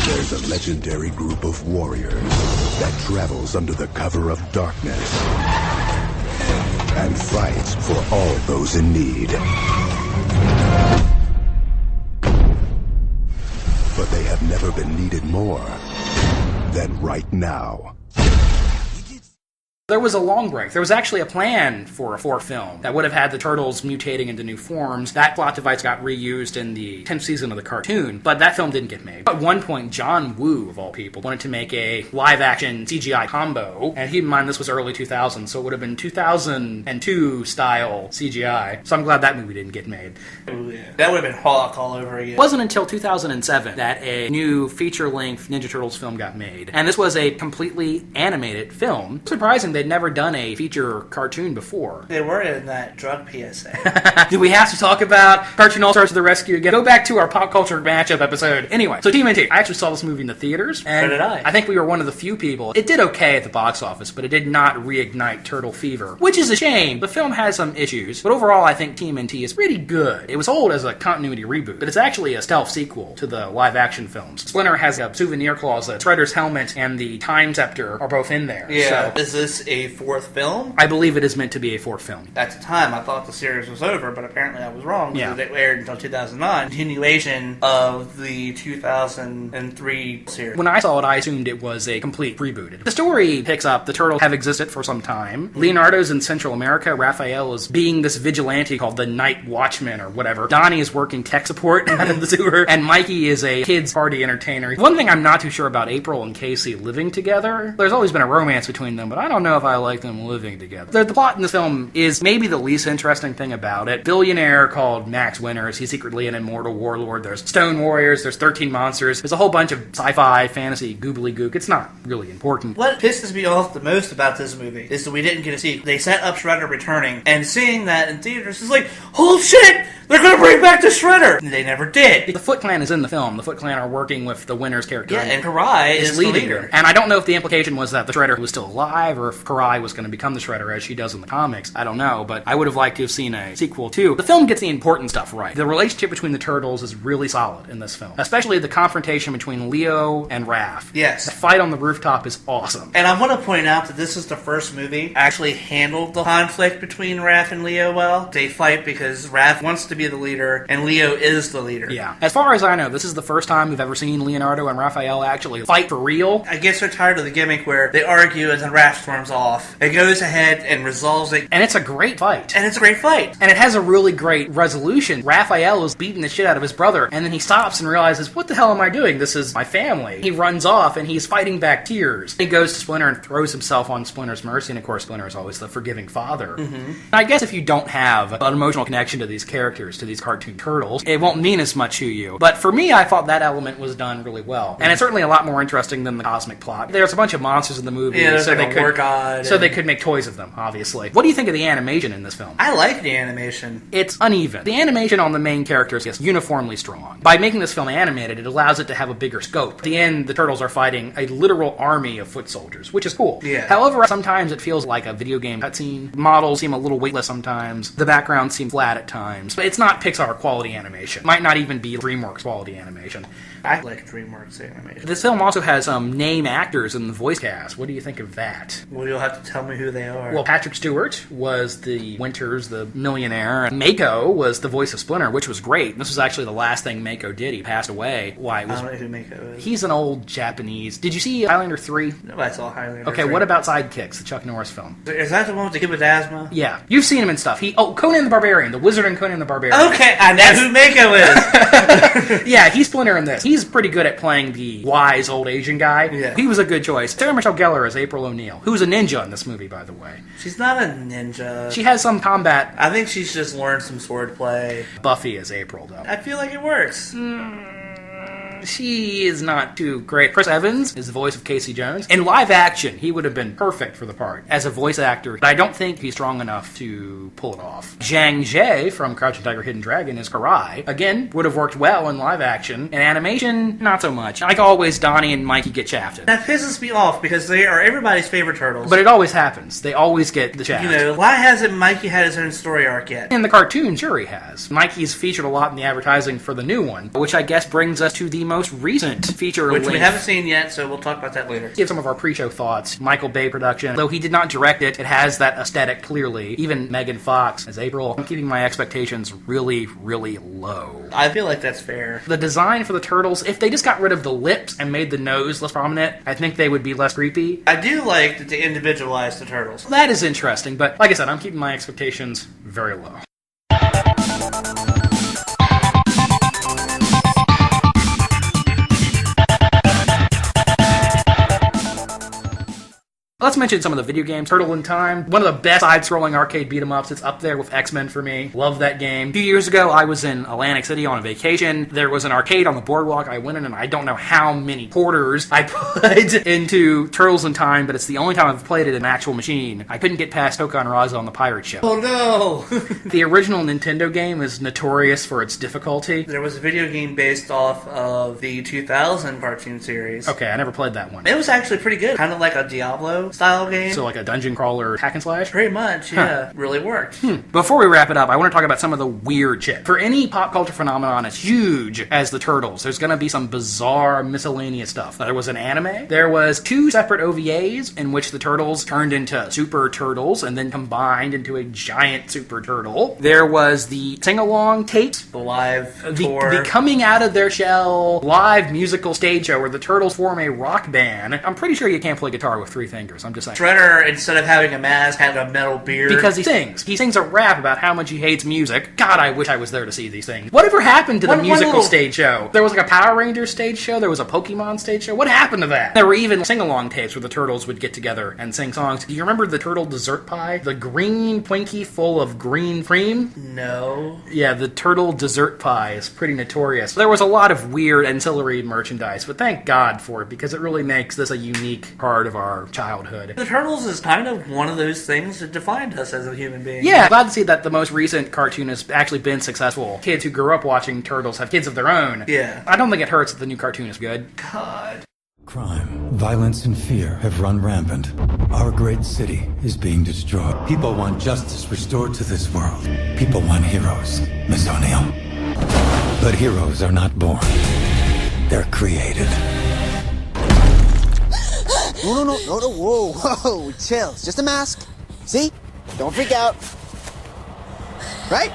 There's a legendary group of warriors that travels under the cover of darkness and fights for all those in need. But they have never been needed more than right now. There was a long break. There was actually a plan for a fourth film that would have had the Turtles mutating into new forms. That plot device got reused in the 10th season of the cartoon, but that film didn't get made. At one point, John Woo, of all people, wanted to make a live-action CGI combo, and keep in mind this was early 2000, so it would have been 2002 style CGI. So I'm glad that movie didn't get made. Ooh, yeah. That would have been Hawk all over again. It wasn't until 2007 that a new feature-length Ninja Turtles film got made, and this was a completely animated film. Surprising they'd never done a feature cartoon before. They were in that drug PSA. Do we have to talk about Cartoon All-Stars to the Rescue again? Go back to our pop culture matchup episode. Anyway, so TMNT. I actually saw this movie in the theaters. And So did I. I think we were one of the few people. It did okay at the box office, but it did not reignite Turtle fever, which is a shame. The film has some issues, but overall I think TMNT is pretty good. It was old as a continuity reboot, but it's actually a stealth sequel to the live-action films. Splinter has a souvenir closet. Shredder's helmet and the Time Scepter are both in there. Yeah. So Is this a fourth film? I believe it is meant to be a fourth film. At the time, I thought the series was over, but apparently I was wrong. Yeah. It aired until 2009. Continuation of the 2003 series. When I saw it, I assumed it was a complete reboot. The story picks up, the Turtles have existed for some time. Leonardo's in Central America. Raphael is being this vigilante called the Night Watchman or whatever. Donnie is working tech support in the sewer. And Mikey is a kids party entertainer. One thing I'm not too sure about April and Casey living together. There's always been a romance between them, but I don't know if I like them living together. The plot in this film is maybe the least interesting thing about it. Billionaire called Max Winters. He's secretly an immortal warlord. There's Stone Warriors. There's 13 monsters. There's a whole bunch of sci-fi, fantasy, goobly gook. It's not really important. What pisses me off the most about this movie is that we didn't get to see. They set up Shredder returning, and seeing that in theaters is like, oh shit! They're gonna bring back the Shredder! And they never did. The Foot Clan is in the film. The Foot Clan are working with the Winters character. Yeah, and Karai is the leader. And I don't know if the implication was that the Shredder was still alive, or if Karai was going to become the Shredder as she does in the comics. I don't know, but I would have liked to have seen a sequel too. The film gets the important stuff right. The relationship between the Turtles is really solid in this film. Especially the confrontation between Leo and Raph. Yes. The fight on the rooftop is awesome. And I want to point out that this is the first movie actually handled the conflict between Raph and Leo well. They fight because Raph wants to be the leader, and Leo is the leader. Yeah. As far as I know, this is the first time we've ever seen Leonardo and Raphael actually fight for real. I guess they're tired of the gimmick where they argue and then Raph storms off. It goes ahead and resolves it. And it's a great fight. And it's a great fight. And it has a really great resolution. Raphael is beating the shit out of his brother, and then he stops and realizes, what the hell am I doing? This is my family. He runs off, and he's fighting back tears. He goes to Splinter and throws himself on Splinter's mercy, and of course Splinter is always the forgiving father. Mm-hmm. I guess if you don't have an emotional connection to these characters, to these cartoon turtles, it won't mean as much to you. But for me, I thought that element was done really well. And it's certainly a lot more interesting than the cosmic plot. There's a bunch of monsters in the movie, yeah, so they could make toys of them, obviously. What do you think of the animation in this film? I like the animation. It's uneven. The animation on the main characters is uniformly strong. By making this film animated, it allows it to have a bigger scope. At the end, the Turtles are fighting a literal army of foot soldiers, which is cool. Yeah. However, sometimes it feels like a video game cutscene. Models seem a little weightless sometimes. The backgrounds seem flat at times. But it's not Pixar quality animation. It might not even be DreamWorks quality animation. I like DreamWorks animation. This film also has some name actors in the voice cast. What do you think of that? Well, you'll have to tell me who they are. Well, Patrick Stewart was the Winters, the millionaire. And Mako was the voice of Splinter, which was great. This was actually the last thing Mako did. He passed away. Why? I don't know who Mako is. He's an old Japanese. Did you see Highlander 3? No, I saw Highlander 3. Okay, what about Sidekicks, the Chuck Norris film? Is that the one with the kid with asthma? Yeah. You've seen him in stuff. Conan the Barbarian, the Wizard and Conan the Barbarian. Okay, I know who Mako is. Yeah, he's Splinter in this. He's pretty good at playing the wise old Asian guy. Yeah. He was a good choice. Sarah Michelle Gellar is April O'Neil, who's a ninja in this movie, by the way. She's not a ninja. She has some combat. I think she's just learned some swordplay. Buffy is April, though. I feel like it works. She is not too great. Chris Evans is the voice of Casey Jones. In live action, he would have been perfect for the part as a voice actor, but I don't think he's strong enough to pull it off. Zhang Jie from Crouching Tiger, Hidden Dragon is Karai. Again, would have worked well in live action. In animation, not so much. Like always, Donnie and Mikey get shafted. That pisses me off because they are everybody's favorite turtles. But it always happens. They always get the shaft. You know, why hasn't Mikey had his own story arc yet? In the cartoon, sure he has. Mikey's featured a lot in the advertising for the new one, which I guess brings us to the most recent feature Which length. we haven't seen yet, so we'll talk about that later. Give some of our pre-show thoughts. Michael Bay production. Though he did not direct it, it has that aesthetic clearly. Even Megan Fox as April. I'm keeping my expectations really, really low. I feel like that's fair. The design for the turtles, if they just got rid of the lips and made the nose less prominent, I think they would be less creepy. I do like that they individualized the turtles. That is interesting, but like I said, I'm keeping my expectations very low. Let's mention some of the video games. Turtle in Time, one of the best side-scrolling arcade beat-em-ups. It's up there with X-Men for me. Love that game. A few years ago, I was in Atlantic City on a vacation. There was an arcade on the boardwalk. I went in and I don't know how many quarters I put into Turtles in Time, but it's the only time I've played it in an actual machine. I couldn't get past Hokan Raza on the pirate ship. Oh no! The original Nintendo game is notorious for its difficulty. There was a video game based off of the 2000 cartoon series. Okay, I never played that one. It was actually pretty good. Kind of like a Diablo-style game. So like a dungeon crawler hack and slash? Pretty much, yeah. Really worked. Before we wrap it up, I want to talk about some of the weird shit. For any pop culture phenomenon as huge as the Turtles, there's going to be some bizarre miscellaneous stuff. There was an anime. There was 2 separate OVAs in which the Turtles turned into Super Turtles and then combined into a giant Super Turtle. There was the sing-along tapes. The live tour. The coming out of their shell live musical stage show where the Turtles form a rock band. I'm pretty sure you can't play guitar with 3 fingers. I'm just saying. Shredder, instead of having a mask, had a metal beard. Because he sings. He sings a rap about how much he hates music. God, I wish I was there to see these things. Whatever happened to the musical stage show? There was like a Power Rangers stage show. There was a Pokemon stage show. What happened to that? There were even sing-along tapes where the Turtles would get together and sing songs. Do you remember the Turtle dessert pie? The green Twinkie full of green cream? No. Yeah, the Turtle dessert pie is pretty notorious. There was a lot of weird ancillary merchandise, but thank God for it because it really makes this a unique part of our childhood. The Turtles is kind of one of those things that defined us as a human being. Yeah, glad to see that the most recent cartoon has actually been successful. Kids who grew up watching Turtles have kids of their own. Yeah. I don't think it hurts that the new cartoon is good. God. Crime, violence, and fear have run rampant. Our great city is being destroyed. People want justice restored to this world. People want heroes, Miss O'Neill. But heroes are not born. They're created. No, whoa, chill. It's just a mask. See? Don't freak out. Right?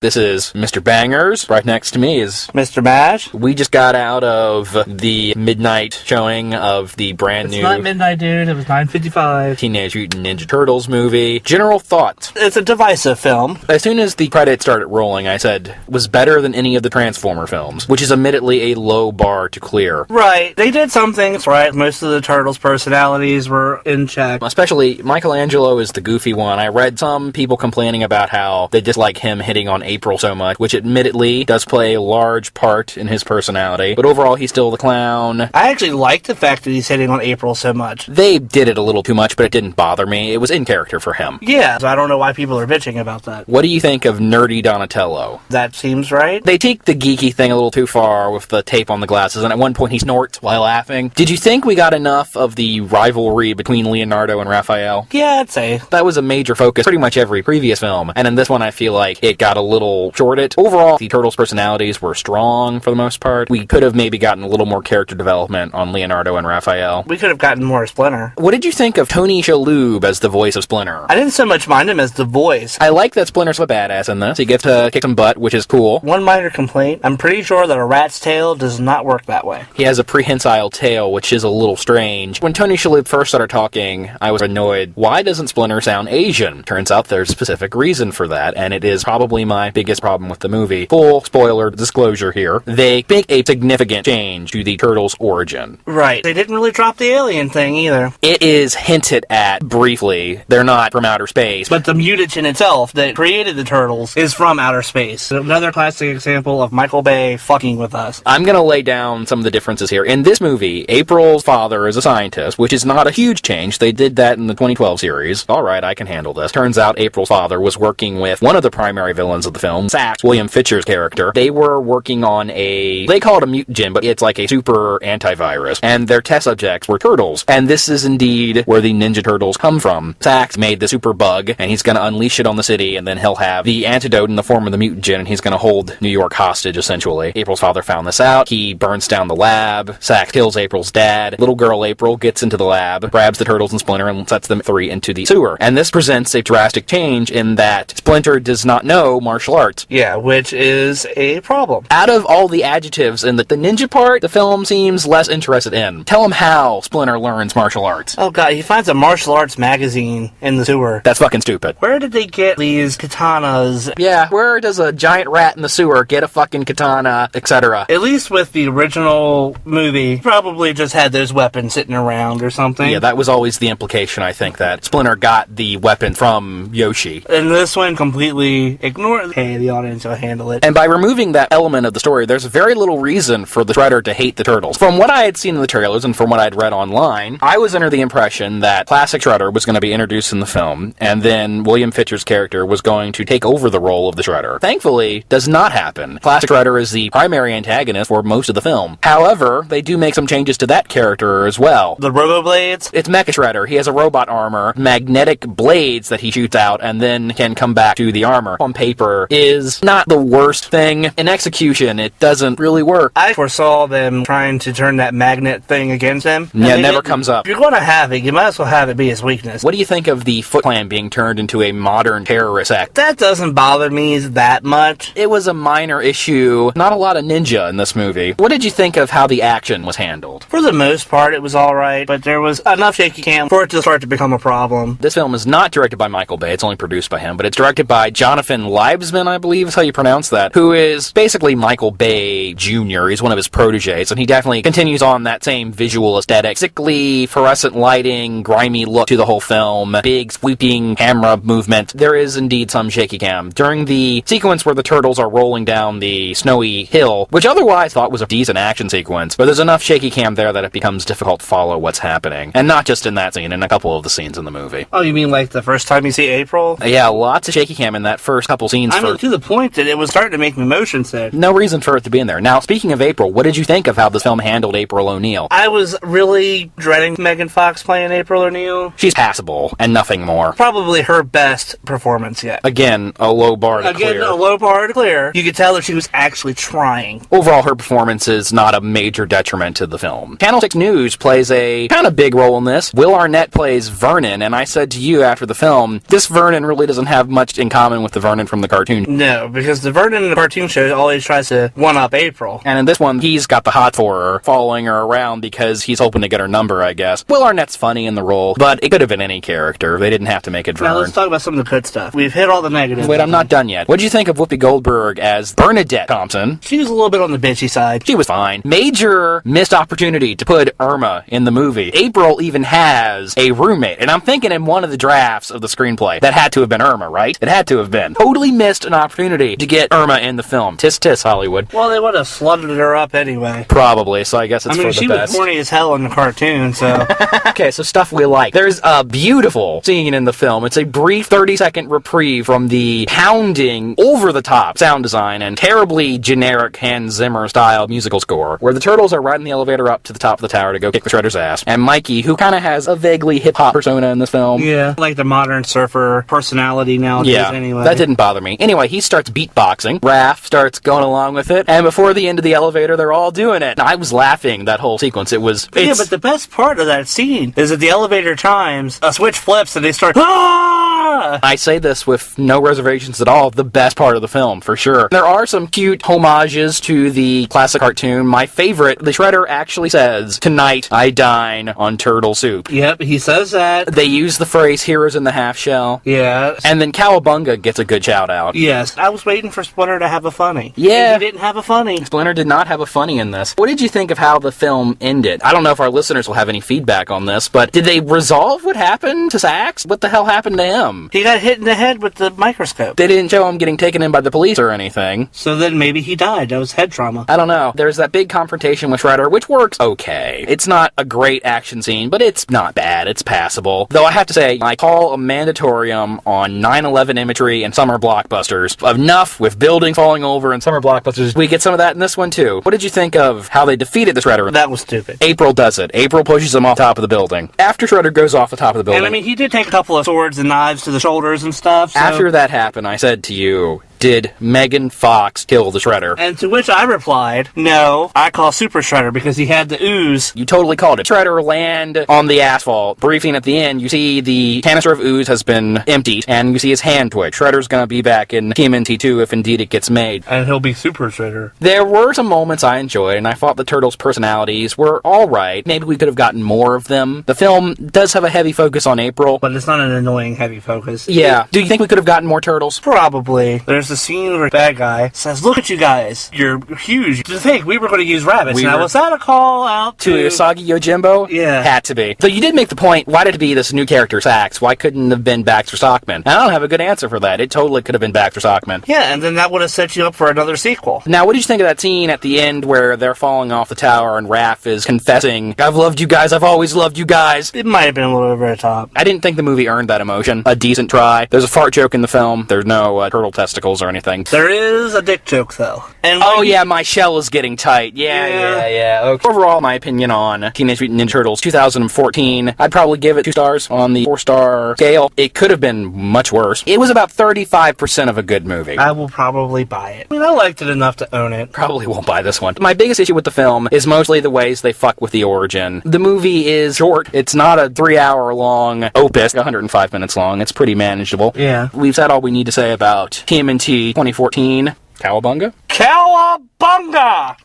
This is Mr. Bangers. Right next to me is Mr. Bash. We just got out of the midnight showing of the brand new... It's not midnight, dude. It was 9:55. Teenage Mutant Ninja Turtles movie. General thoughts. It's a divisive film. As soon as the credits started rolling, I said, was better than any of the Transformer films, which is admittedly a low bar to clear. Right. They did some things right. Most of the Turtles' personalities were in check. Especially Michelangelo is the goofy one. I read some people complaining about how they dislike him hitting on April so much, which admittedly does play a large part in his personality, but overall he's still the clown. I actually like the fact that he's hitting on April so much. They did it a little too much, but it didn't bother me. It was in character for him. Yeah, so I don't know why people are bitching about that. What do you think of nerdy Donatello? That seems right. They take the geeky thing a little too far with the tape on the glasses, and at one point he snorts while laughing. Did you think we got enough of the rivalry between Leonardo and Raphael? Yeah, I'd say. That was a major focus pretty much every previous film, and in this one I feel like it got a little shorted. Overall, the Turtles' personalities were strong for the most part. We could have maybe gotten a little more character development on Leonardo and Raphael. We could have gotten more Splinter. What did you think of Tony Shalhoub as the voice of Splinter? I didn't so much mind him as the voice. I like that Splinter's a badass in this. He gets to kick some butt, which is cool. One minor complaint, I'm pretty sure that a rat's tail does not work that way. He has a prehensile tail, which is a little strange. When Tony Shalhoub first started talking, I was annoyed. Why doesn't Splinter sound Asian? Turns out there's a specific reason for that, and it is probably my biggest problem with the movie. Full spoiler disclosure here. They make a significant change to the Turtles' origin. Right. They didn't really drop the alien thing either. It is hinted at briefly. They're not from outer space. But the mutagen itself that created the Turtles is from outer space. Another classic example of Michael Bay fucking with us. I'm gonna lay down some of the differences here. In this movie, April's father is a scientist, which is not a huge change. They did that in the 2012 series. Alright, I can handle this. Turns out April's father was working with one of the primary villains of the film, Sax, William Fitcher's character. They were working on they call it a mutagen, but it's like a super antivirus, and their test subjects were turtles. And this is indeed where the Ninja Turtles come from. Sax made the super bug, and he's gonna unleash it on the city, and then he'll have the antidote in the form of the mutagen, and he's gonna hold New York hostage, essentially. April's father found this out. He burns down the lab. Sax kills April's dad. Little girl April gets into the lab, grabs the Turtles and Splinter, and sets them 3 into the sewer. And this presents a drastic change in that Splinter does not know Marshall martial arts. Yeah, which is a problem. Out of all the adjectives in the ninja part, the film seems less interested in. Tell him how Splinter learns martial arts. Oh god, he finds a martial arts magazine in the sewer. That's fucking stupid. Where did they get these katanas? Yeah, where does a giant rat in the sewer get a fucking katana, etc.? At least with the original movie, probably just had those weapons sitting around or something. Yeah, that was always the implication, I think, that Splinter got the weapon from Yoshi. And this one completely ignored. Hey, the audience will handle it. And by removing that element of the story, there's very little reason for the Shredder to hate the Turtles. From what I had seen in the trailers and from what I'd read online, I was under the impression that classic Shredder was going to be introduced in the film, and then William Fitcher's character was going to take over the role of the Shredder. Thankfully, does not happen. Classic Shredder is the primary antagonist for most of the film. However, they do make some changes to that character as well. The Robo-Blades? It's Mecha Shredder. He has a robot armor, magnetic blades that he shoots out, and then can come back to the armor. On paper, is not the worst thing. In execution, it doesn't really work. I foresaw them trying to turn that magnet thing against him. Yeah, it never comes up. If you're going to have it, you might as well have it be his weakness. What do you think of the Foot Clan being turned into a modern terrorist act? That doesn't bother me that much. It was a minor issue. Not a lot of ninja in this movie. What did you think of how the action was handled? For the most part, it was alright, but there was enough shaky cam for it to start to become a problem. This film is not directed by Michael Bay. It's only produced by him, but it's directed by Jonathan Liebesman, I believe is how you pronounce that, who is basically Michael Bay Jr. He's one of his proteges, and he definitely continues on that same visual aesthetic. Sickly, fluorescent lighting, grimy look to the whole film, big sweeping camera movement. There is indeed some shaky cam. During the sequence where the turtles are rolling down the snowy hill, which otherwise I thought was a decent action sequence, but there's enough shaky cam there that it becomes difficult to follow what's happening. And not just in that scene, in a couple of the scenes in the movie. Oh, you mean like the first time you see April? Yeah, lots of shaky cam in that first couple scenes. I mean, to the point that it was starting to make me motion sick. No reason for it to be in there. Now, speaking of April, what did you think of how this film handled April O'Neil? I was really dreading Megan Fox playing April O'Neil. She's passable, and nothing more. Probably her best performance yet. Again, a low bar to clear. Again, a low bar to clear. You could tell that she was actually trying. Overall, her performance is not a major detriment to the film. Channel 6 News plays a kind of big role in this. Will Arnett plays Vernon, and I said to you after the film, this Vernon really doesn't have much in common with the Vernon from the cartoon. No, because the Vernon in the cartoon show always tries to one-up April. And in this one, he's got the hot for her, following her around because he's hoping to get her number, I guess. Will Arnett's funny in the role, but it could have been any character. They didn't have to make it Vern. Now let's talk about some of the good stuff. We've hit all the negatives. Wait, I'm not done yet. What did you think of Whoopi Goldberg as Bernadette Thompson? She was a little bit on the bitchy side. She was fine. Major missed opportunity to put Irma in the movie. April even has a roommate, and I'm thinking in one of the drafts of the screenplay, that had to have been Irma, right? It had to have been. Totally missed an opportunity to get Irma in the film. Tis tis, Hollywood. Well, they would have slutted her up anyway. Probably, so I guess it's for the best. she was corny as hell in the cartoon, so... Okay, so stuff we like. There's a beautiful scene in the film. It's a brief 30-second reprieve from the pounding, over-the-top sound design and terribly generic Hans Zimmer-style musical score, where the turtles are riding the elevator up to the top of the tower to go kick the Shredder's ass. And Mikey, who kind of has a vaguely hip-hop persona in this film. Yeah, like the modern surfer personality nowadays anyway. That didn't bother me. Anyway, he starts beatboxing. Raph starts going along with it. And before the end of the elevator, they're all doing it. I was laughing that whole sequence. Yeah, but the best part of that scene is that the elevator chimes, a switch flips, and they start... I say this with no reservations at all. The best part of the film, for sure. There are some cute homages to the classic cartoon. My favorite, the Shredder actually says, "Tonight I dine on turtle soup." Yep, he says that. They use the phrase "heroes in the half shell." Yeah. And then Cowabunga gets a good shout out. Yes. I was waiting for Splinter to have a funny. Yeah. And he didn't have a funny. Splinter did not have a funny in this. What did you think of how the film ended? I don't know if our listeners will have any feedback on this, but did they resolve what happened to Sax? What the hell happened to him? He got hit in the head with the microscope. They didn't show him getting taken in by the police or anything. So then maybe he died. That was head trauma. I don't know. There's that big confrontation with Shredder, which works okay. It's not a great action scene, but it's not bad. It's passable. Though I have to say, I call a mandatorium on 9/11 imagery and summer blockbusters. Enough with buildings falling over and summer blockbusters. We get some of that in this one, too. What did you think of how they defeated the Shredder? That was stupid. April does it. April pushes him off the top of the building. After Shredder goes off the top of the building... And I mean, he did take a couple of swords and knives to the shoulders and stuff, so... After that happened, I said to you, did Megan Fox kill the Shredder? And to which I replied, no, I call Super Shredder because he had the ooze. You totally called it. Shredder land on the asphalt. Briefing at the end, you see the canister of ooze has been emptied, and you see his hand twitch. Shredder's gonna be back in TMNT 2 if indeed it gets made. And he'll be Super Shredder. There were some moments I enjoyed, and I thought the Turtles' personalities were alright. Maybe we could have gotten more of them. The film does have a heavy focus on April. But it's not an annoying heavy focus. Yeah. Do you think we could have gotten more Turtles? Probably. There's a scene where the bad guy says, look at you guys. You're huge. To think we were going to use rabbits. Now, was that a call out to Usagi Yojimbo? Yeah. Had to be. So you did make the point, why did it be this new character, Sax? Why couldn't it have been Baxter Stockman? And I don't have a good answer for that. It totally could have been Baxter Stockman. Yeah, and then that would have set you up for another sequel. Now, what did you think of that scene at the end where they're falling off the tower and Raph is confessing, I've loved you guys, I've always loved you guys? It might have been a little over the top. I didn't think the movie earned that emotion. A decent try. There's a fart joke in the film. There's no turtle testicles or anything. There is a dick joke, though. And yeah, my shell is getting tight. Yeah. Okay. Overall, my opinion on Teenage Mutant Ninja Turtles 2014, I'd probably give it 2 stars on the 4-star scale. It could have been much worse. It was about 35% of a good movie. I will probably buy it. I mean, I liked it enough to own it. Probably won't buy this one. My biggest issue with the film is mostly the ways they fuck with the origin. The movie is short. It's not a 3-hour-long opus, 105 minutes long. It's pretty manageable. Yeah. We've said all we need to say about TMNT 2014. Cowabunga? Cowabunga!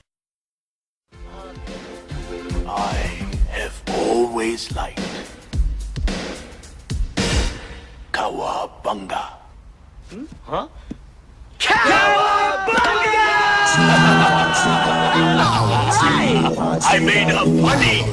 I have always liked Cowabunga. Huh? Cowabunga! I made a funny.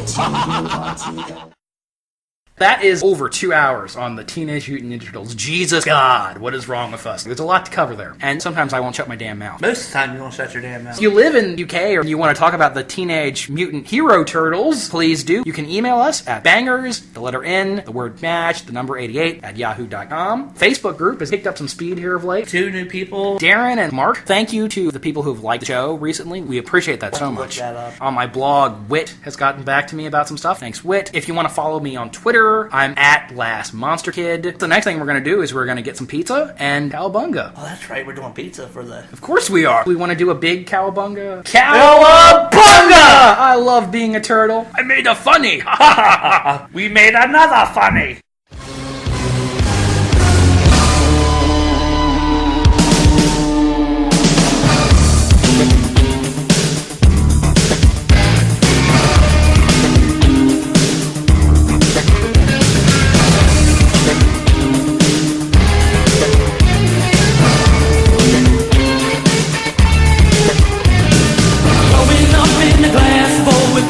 That is over 2 hours on the Teenage Mutant Ninja Turtles. Jesus God, what is wrong with us? There's a lot to cover there. And sometimes I won't shut my damn mouth. Most of the time you won't shut your damn mouth. If you live in UK or you want to talk about the Teenage Mutant Hero Turtles, please do. You can email us at bangers, the letter N, the word match, the number 88 at yahoo.com. Facebook group has picked up some speed here of late. 2 new people. Darren and Mark. Thank you to the people who've liked the show recently. We appreciate that so much. On my blog, Wit has gotten back to me about some stuff. Thanks, Wit. If you want to follow me on Twitter, I'm at Last Monster Kid. The next thing we're going to do is we're going to get some pizza and Cowabunga. Oh, that's right. We're doing pizza for the... Of course we are. We want to do a big Cowabunga. Cowabunga! I love being a turtle. I made a funny. We made another funny.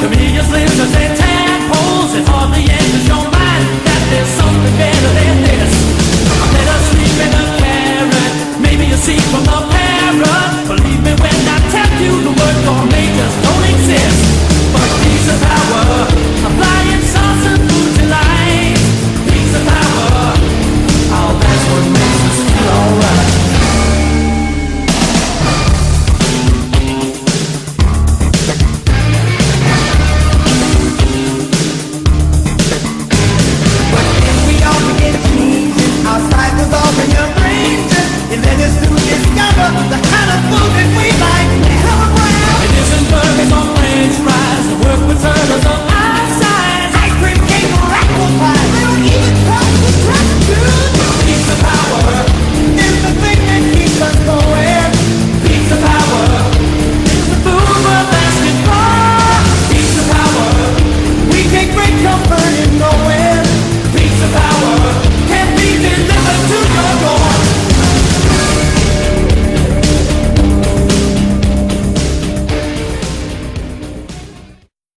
Chameleon slims and